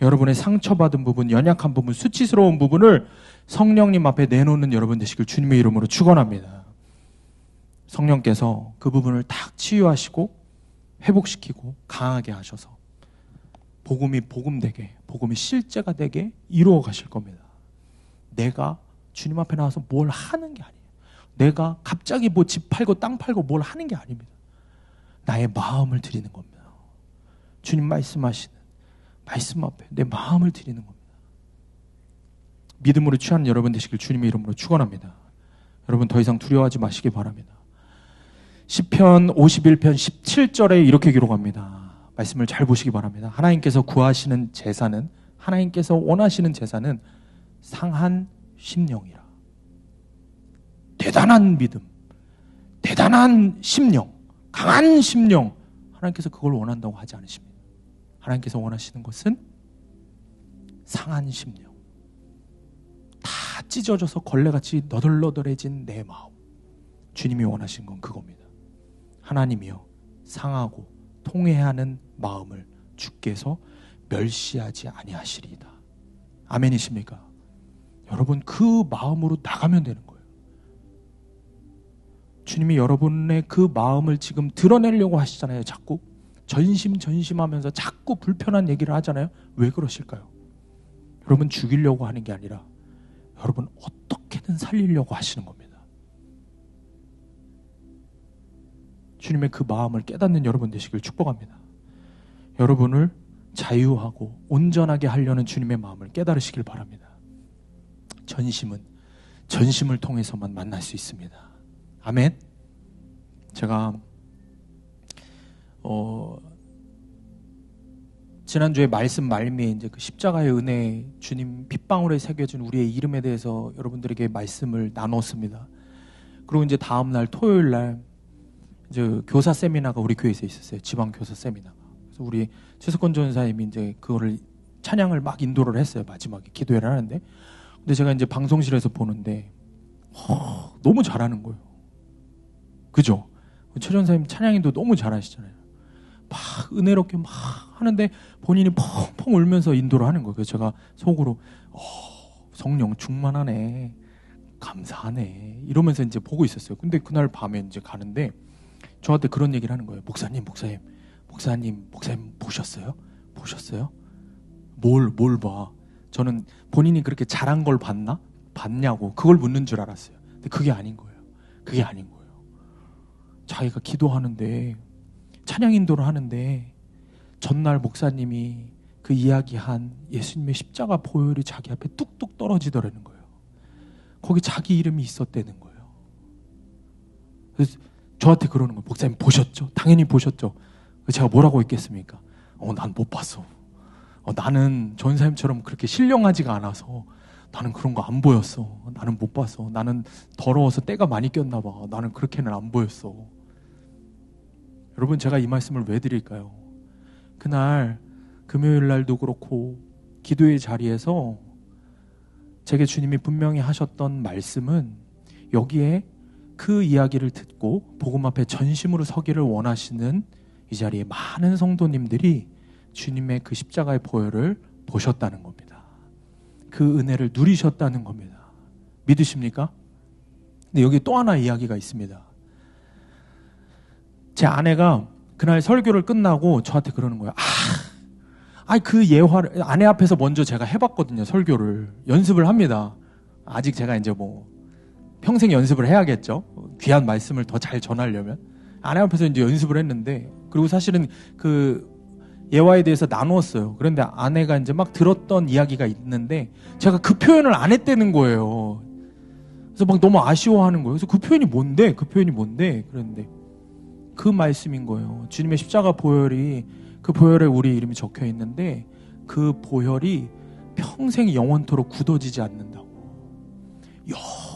여러분의 상처받은 부분, 연약한 부분, 수치스러운 부분을 성령님 앞에 내놓는 여러분 되시길 주님의 이름으로 축원합니다. 성령께서 그 부분을 딱 치유하시고 회복시키고 강하게 하셔서 복음이 복음되게, 복음이 실제가 되게 이루어 가실 겁니다. 내가 주님 앞에 나와서 뭘 하는 게 아니에요. 내가 갑자기 뭐 집 팔고 땅 팔고 뭘 하는 게 아닙니다. 나의 마음을 드리는 겁니다. 주님 말씀하시는 말씀 앞에 내 마음을 드리는 겁니다. 믿음으로 취하는 여러분 되시길 주님의 이름으로 축원합니다. 여러분 더 이상 두려워하지 마시기 바랍니다. 시편 51편 17절에 이렇게 기록합니다. 말씀을 잘 보시기 바랍니다. 하나님께서 구하시는 제사는, 하나님께서 원하시는 제사는 상한 심령이라. 대단한 믿음, 대단한 심령, 강한 심령, 하나님께서 그걸 원한다고 하지 않으십니다. 하나님께서 원하시는 것은 상한 심령, 다 찢어져서 걸레같이 너덜너덜해진 내 마음. 주님이 원하시는 건 그겁니다. 하나님이여, 상하고 통회하는 마음을 주께서 멸시하지 아니하시리이다. 아멘이십니까? 여러분, 그 마음으로 나가면 되는 거예요. 주님이 여러분의 그 마음을 지금 드러내려고 하시잖아요. 자꾸 전심하면서 자꾸 불편한 얘기를 하잖아요. 왜 그러실까요? 여러분 죽이려고 하는 게 아니라 여러분 어떻게든 살리려고 하시는 겁니다. 주님의 그 마음을 깨닫는 여러분 되시길 축복합니다. 여러분을 자유하고 온전하게 하려는 주님의 마음을 깨달으시길 바랍니다. 전심을 통해서만 만날 수 있습니다. 아멘. 제가 지난주에 말씀 말미에 이제 그 십자가의 은혜, 주님 핏방울에 새겨진 우리의 이름에 대해서 여러분들에게 말씀을 나눴습니다. 그리고 이제 다음 날 토요일 날 이제 교사 세미나가 우리 교회에서 있었어요. 지방 교사 세미나가. 그래서 우리 최석권 전사님이 이제 그거를 찬양을 막 인도를 했어요. 마지막에 기도회를 하는데, 근데 제가 이제 방송실에서 보는데 너무 잘하는 거예요. 그죠? 최 전사님 찬양인도 너무 잘하시잖아요. 막 은혜롭게 막 하는데 본인이 펑펑 울면서 인도를 하는 거예요. 그래서 제가 속으로 성령 충만하네, 감사하네 이러면서 이제 보고 있었어요. 근데 그날 밤에 이제 가는데 저한테 그런 얘기를 하는 거예요. 목사님 보셨어요? 뭘 봐? 저는 본인이 그렇게 잘한 걸 봤냐고 그걸 묻는 줄 알았어요. 근데 그게 아닌 거예요. 자기가 기도하는데, 찬양 인도를 하는데 전날 목사님이 그 이야기한 예수님의 십자가 보혈이 자기 앞에 뚝뚝 떨어지더라는 거예요. 거기 자기 이름이 있었다는 거예요. 그래서 저한테 그러는 거예요. 목사님 보셨죠? 당연히 보셨죠? 제가 뭐라고 했겠습니까? 난 못 봤어. 나는 전사님처럼 그렇게 신령하지가 않아서 나는 그런 거 안 보였어. 나는 못 봤어. 나는 더러워서 때가 많이 꼈나 봐. 나는 그렇게는 안 보였어. 여러분, 제가 이 말씀을 왜 드릴까요? 그날 금요일 날도 그렇고 기도의 자리에서 제게 주님이 분명히 하셨던 말씀은, 여기에 그 이야기를 듣고 복음 앞에 전심으로 서기를 원하시는 이 자리에 많은 성도님들이 주님의 그 십자가의 보혈을 보셨다는 겁니다. 그 은혜를 누리셨다는 겁니다. 믿으십니까? 근데 여기 또 하나 이야기가 있습니다. 제 아내가 그날 설교를 끝나고 저한테 그러는 거예요. 그 예화를 아내 앞에서 먼저 제가 해봤거든요. 설교를 연습을 합니다. 아직 제가 이제 평생 연습을 해야겠죠. 귀한 말씀을 더 잘 전하려면 아내 앞에서 이제 연습을 했는데, 그리고 사실은 그 예화에 대해서 나누었어요. 그런데 아내가 이제 막 들었던 이야기가 있는데 제가 그 표현을 안 했다는 거예요. 그래서 막 너무 아쉬워하는 거예요. 그래서 그 표현이 뭔데? 그랬는데 그 말씀인 거예요. 주님의 십자가 보혈이, 그 보혈에 우리 이름이 적혀 있는데 그 보혈이 평생 영원토록 굳어지지 않는다고.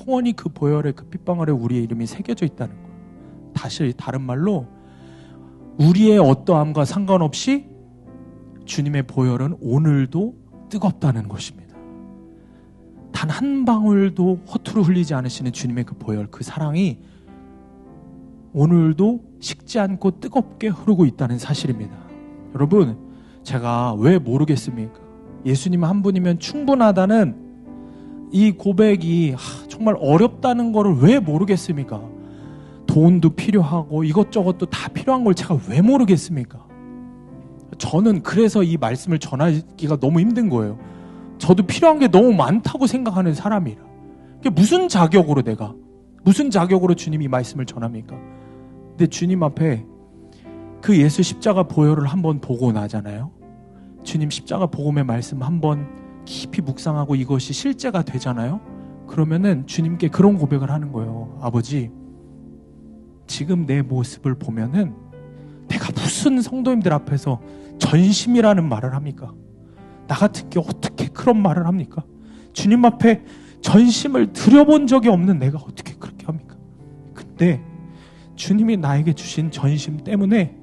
영원히 그 보혈의 그 핏방울에 우리의 이름이 새겨져 있다는 거예요. 다른 말로 우리의 어떠함과 상관없이 주님의 보혈은 오늘도 뜨겁다는 것입니다. 단 한 방울도 허투루 흘리지 않으시는 주님의 그 보혈, 그 사랑이 오늘도 식지 않고 뜨겁게 흐르고 있다는 사실입니다. 여러분, 제가 왜 모르겠습니까? 예수님 한 분이면 충분하다는 이 고백이 정말 어렵다는 것을 왜 모르겠습니까? 돈도 필요하고 이것저것도 다 필요한 걸 제가 왜 모르겠습니까? 저는 그래서 이 말씀을 전하기가 너무 힘든 거예요. 저도 필요한 게 너무 많다고 생각하는 사람이라. 무슨 자격으로 주님이 이 말씀을 전합니까? 근데 주님 앞에 그 예수 십자가 보혈을 한번 보고 나잖아요. 주님 십자가 복음의 말씀 한번 깊이 묵상하고 이것이 실제가 되잖아요. 그러면은 주님께 그런 고백을 하는 거예요. 아버지, 지금 내 모습을 보면은 내가 무슨 성도님들 앞에서 전심이라는 말을 합니까? 나 같은 게 어떻게 그런 말을 합니까? 주님 앞에 전심을 드려본 적이 없는 내가 어떻게 그렇게 합니까? 근데 주님이 나에게 주신 전심 때문에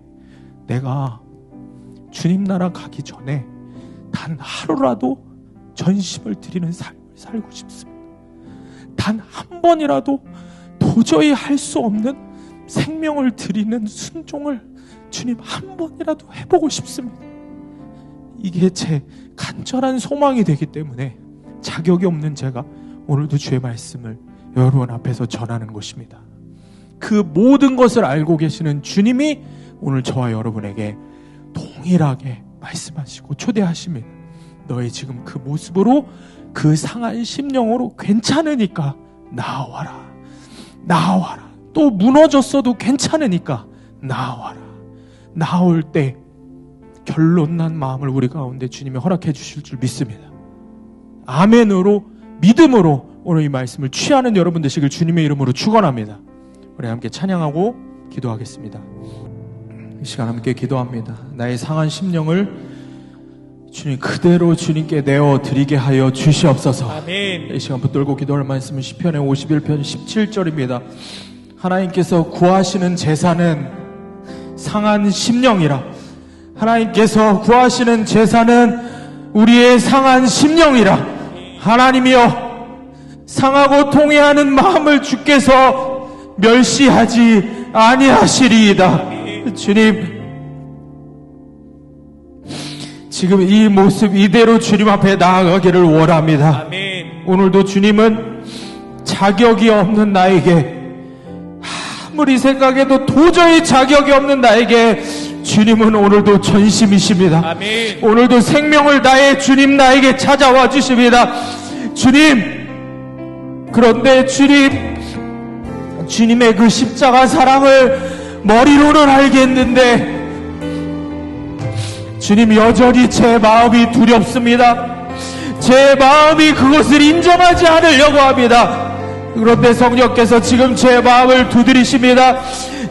내가 주님 나라 가기 전에 단 하루라도 전심을 드리는 삶을 살고 싶습니다. 단 한 번이라도 도저히 할 수 없는 생명을 드리는 순종을 주님 한 번이라도 해보고 싶습니다. 이게 제 간절한 소망이 되기 때문에 자격이 없는 제가 오늘도 주의 말씀을 여러분 앞에서 전하는 것입니다. 그 모든 것을 알고 계시는 주님이 오늘 저와 여러분에게 동일하게 말씀하시고 초대하십니다. 너희 지금 그 모습으로, 그 상한 심령으로 괜찮으니까 나와라. 또 무너졌어도 괜찮으니까 나와라. 나올 때 결론난 마음을 우리 가운데 주님이 허락해 주실 줄 믿습니다. 아멘으로, 믿음으로 오늘 이 말씀을 취하는 여러분 되시길 주님의 이름으로 축원합니다. 우리 함께 찬양하고 기도하겠습니다. 이 시간 함께 기도합니다. 나의 상한 심령을 주님 그대로 주님께 내어드리게 하여 주시옵소서. 아멘. 이 시간 붙들고 기도할 말씀은 시편의 51편 17절입니다. 하나님께서 구하시는 제사는 상한 심령이라. 하나님께서 구하시는 제사는 우리의 상한 심령이라. 하나님이여, 상하고 통회하는 마음을 주께서 멸시하지 아니하시리이다. 주님, 지금 이 모습 이대로 주님 앞에 나아가기를 원합니다. 아멘. 오늘도 주님은 자격이 없는 나에게, 아무리 생각해도 도저히 자격이 없는 나에게 주님은 오늘도 전심이십니다. 아멘. 오늘도 생명을 다해 주님 나에게 찾아와 주십니다. 주님, 그런데 주님의 그 십자가 사랑을 머리로는 알겠는데 주님, 여전히 제 마음이 두렵습니다. 제 마음이 그것을 인정하지 않으려고 합니다. 그런데 성령께서 지금 제 마음을 두드리십니다.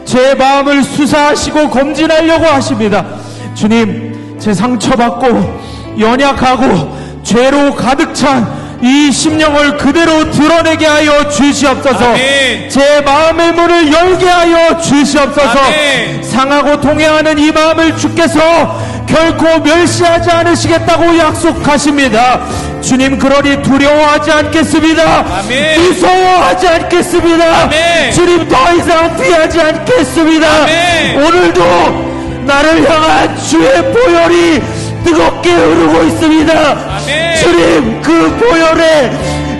제 마음을 수사하시고 검진하려고 하십니다. 주님, 제 상처받고 연약하고 죄로 가득 찬 이 심령을 그대로 드러내게 하여 주시옵소서. 아멘. 제 마음의 문을 열게 하여 주시옵소서. 아멘. 상하고 동해하는 이 마음을 주께서 결코 멸시하지 않으시겠다고 약속하십니다. 주님, 그러니 두려워하지 않겠습니다. 아멘. 무서워하지 않겠습니다. 아멘. 주님, 더 이상 피하지 않겠습니다. 아멘. 오늘도 나를 향한 주의 보혈이 뜨겁게 흐르고 있습니다. 아멘. 주님, 그 보혈에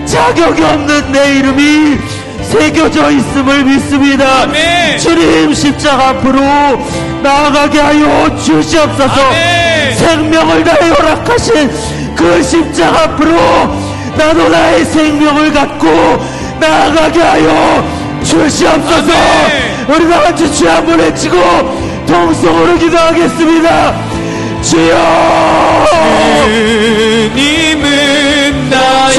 자격이 없는 내 이름이 새겨져 있음을 믿습니다. 아멘. 주님, 십자가 앞으로 나아가게 하여 주시옵소서. 아멘. 생명을 다해 허락하신 그 십자가 앞으로 나도 나의 생명을 갖고 나아가게 하여 주시옵소서. 아멘. 우리 다 같이 주 한번 외치고 통성으로 기도하겠습니다. 주여, 주님은 나의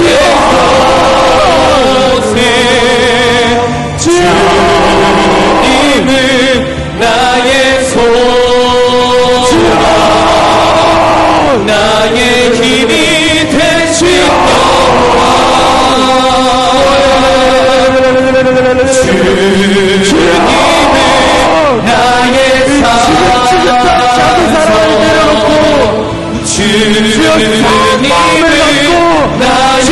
곳에, 주님은 나의 손, 나의 힘이 되신 여호와, 주님은 나의 주님은 나의 요새,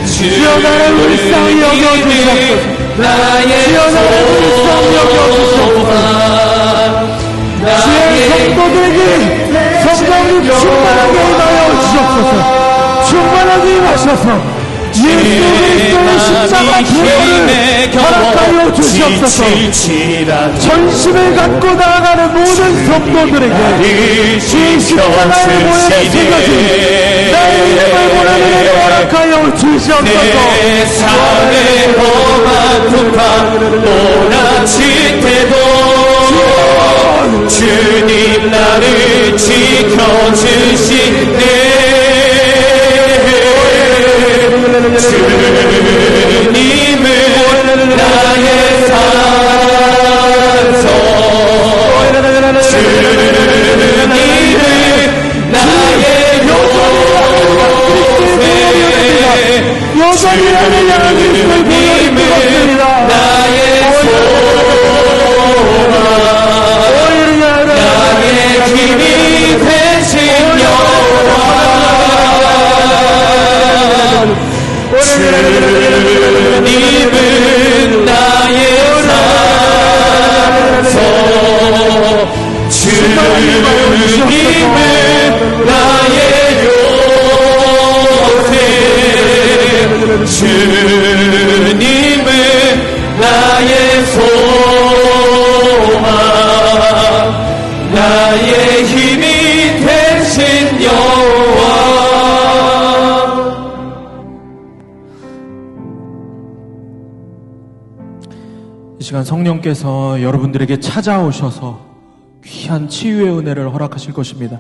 주여 나의 불쌍히 여겨주시옵소서. 나의 소망, 주의 성도들에게 성령님 충만하게 임하여 주시옵소서. 충만하게 임하셔서 예수 그리스도의 십자가 보혈을 허락하여 주시옵소서. 전심을 갖고 나아가는 모든 성도들에게 이 십자가의 보혈에 새겨진 나의 이름을 보내는 허락하여 주시옵소서. 세상의 험한 풍파 몰아칠 때도 주님 나를 지켜주시네. 주님은 나의 산소, 주님은 나의 요새, 주님은 나의 소망, 나의 힘이 되신 여호와, 주님은 나의 산소, 주님은 나의 요새, 주님은 나의 소망, 나의 힘이 되신 여호와. 이 시간 성령께서 여러분들에게 찾아오셔서 귀한 치유의 은혜를 허락하실 것입니다.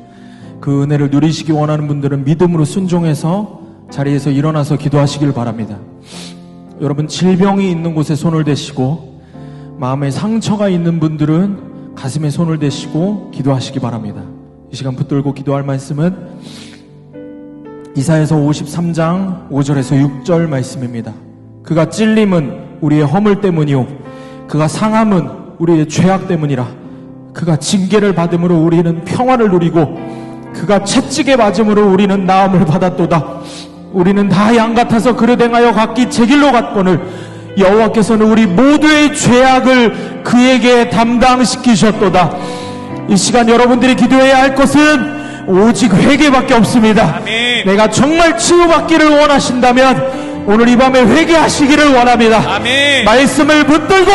그 은혜를 누리시기 원하는 분들은 믿음으로 순종해서 자리에서 일어나서 기도하시길 바랍니다. 여러분, 질병이 있는 곳에 손을 대시고 마음에 상처가 있는 분들은 가슴에 손을 대시고 기도하시기 바랍니다. 이 시간 붙들고 기도할 말씀은 이사야서 53장 5절에서 6절 말씀입니다. 그가 찔림은 우리의 허물 때문이요 그가 상함은 우리의 죄악 때문이라. 그가 징계를 받음으로 우리는 평화를 누리고 그가 채찍에 맞음으로 우리는 나음을 받았도다. 우리는 다 양 같아서 그릇 행하여 각기 제 길로 갔거늘 여호와께서는 우리 모두의 죄악을 그에게 담당시키셨도다. 이 시간 여러분들이 기도해야 할 것은 오직 회개밖에 없습니다. 아멘. 내가 정말 치유받기를 원하신다면 오늘 이 밤에 회개하시기를 원합니다. 아멘. 말씀을 붙들고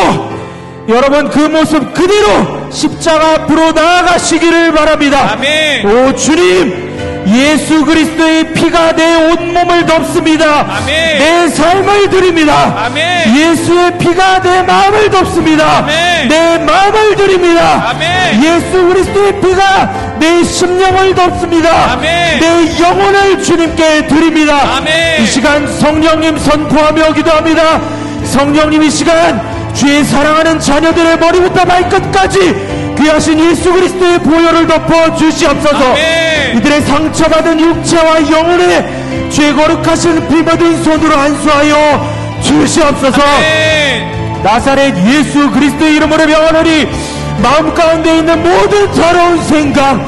여러분 그 모습 그대로 십자가 앞으로 나아가시기를 바랍니다. 아멘. 오 주님, 예수 그리스도의 피가 내 온몸을 덮습니다. 아멘. 내 삶을 드립니다. 아멘. 예수의 피가 내 마음을 덮습니다. 아멘. 내 마음을 드립니다. 아멘. 예수 그리스도의 피가 내 심령을 덮습니다. 아멘. 내 영혼을 주님께 드립니다. 아멘. 이 시간 성령님 선포하며 기도합니다. 성령님 이 시간 주의 사랑하는 자녀들의 머리부터 발끝까지 귀하신 예수 그리스도의 보혈을 덮어 주시옵소서. 아멘. 이들의 상처받은 육체와 영혼에 주의 거룩하신 피 묻은 손으로 안수하여 주시옵소서. 아멘. 나사렛 예수 그리스도의 이름으로 명하노니 마음 가운데 있는 모든 더러운 생각,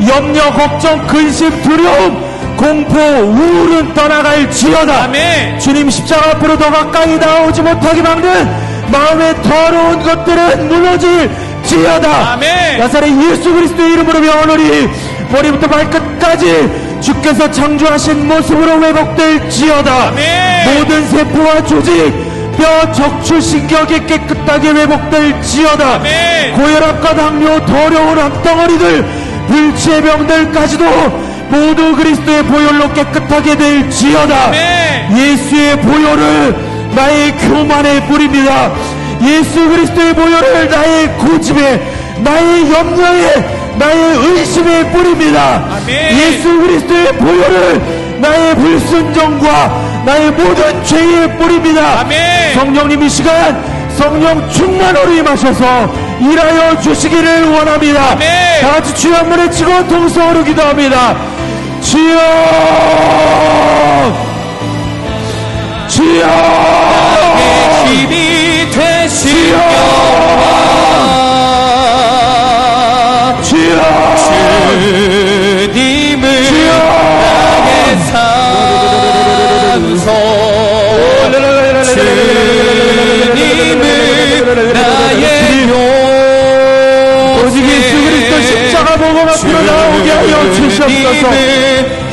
염려, 걱정, 근심, 두려움, 공포, 우울은 떠나갈지어다. 아멘. 주님 십자가 앞으로 더 가까이 나오지 못하게 막는 마음의 더러운 것들은 무너질지어다. 아멘. 나사렛 예수 그리스도의 이름으로 명하노니 머리부터 발끝까지 주께서 창조하신 모습으로 회복될지어다. 아멘. 모든 세포와 조직, 뼈, 척추, 신경이 깨끗하게 회복될지어다. 아멘. 고혈압과 당뇨, 더러운 암덩어리들, 불치의 병들까지도 모두 그리스도의 보혈로 깨끗하게 될지어다. 아멘. 예수의 보혈을 나의 교만에 뿌립니다. 예수 그리스도의 보혈을 나의 고집에, 나의 염려에, 나의 의심에 뿌립니다. 아멘. 예수 그리스도의 보혈을 나의 불순종과 나의 모든 죄에 뿌립니다. 아멘. 성령님 이 시간 성령 충만으로 임하셔서 일하여 주시기를 원합니다. 아멘. 다 같이 주여 한번 외치고 동성으로 기도합니다. 주여, 주여, 힘이 되신 주여, 주여, 주님을 주여. 나의 산소, 주님을 나의 오직 예수 그리스도 십자가 보고 앞으로 나오게 하여 주시옵소서.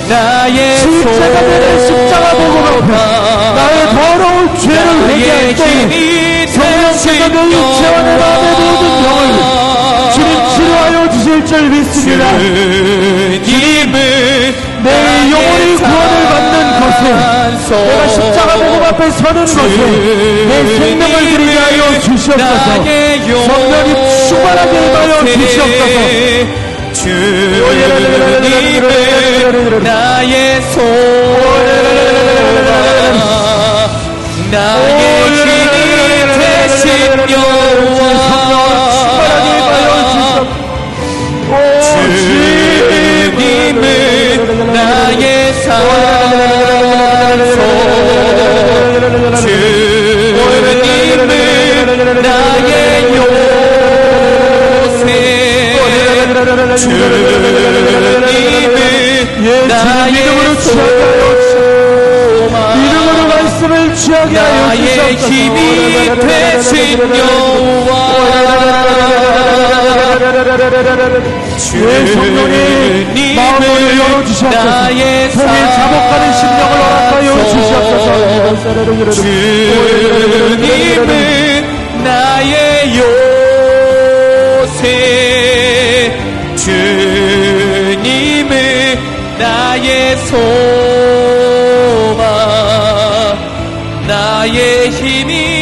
나의 십자가 되는 십자가 보고 앞에 나의 더러운 죄를 회개할 때 성령께서 내 육체와 내 마음의 모든 병을 주님 치료하여 주실 줄 믿습니다. 주님을 내 영혼이 구원을 받는 것에, 내가 십자가 보고 앞에 서는 것에 내 생명을 드리게 하여 주시옵소서. 성령님 충만하게 임하여 주시옵소서. 주님을 나의 소망, 나의 힘이 되신 여호와, 주님을 나의 산소, 주님을 나의 요새, 주님을 나의 소망, 이름으로 말씀을 취하게 하여 나의 힘이 되신 여호와, 주의 성령이 마음을 열어주시옵소서. 나의 속에 자복하는 심령을 허락하여 주시옵소서. 주님은 나의 요새, 주님은 나의 소망, 나의 힘이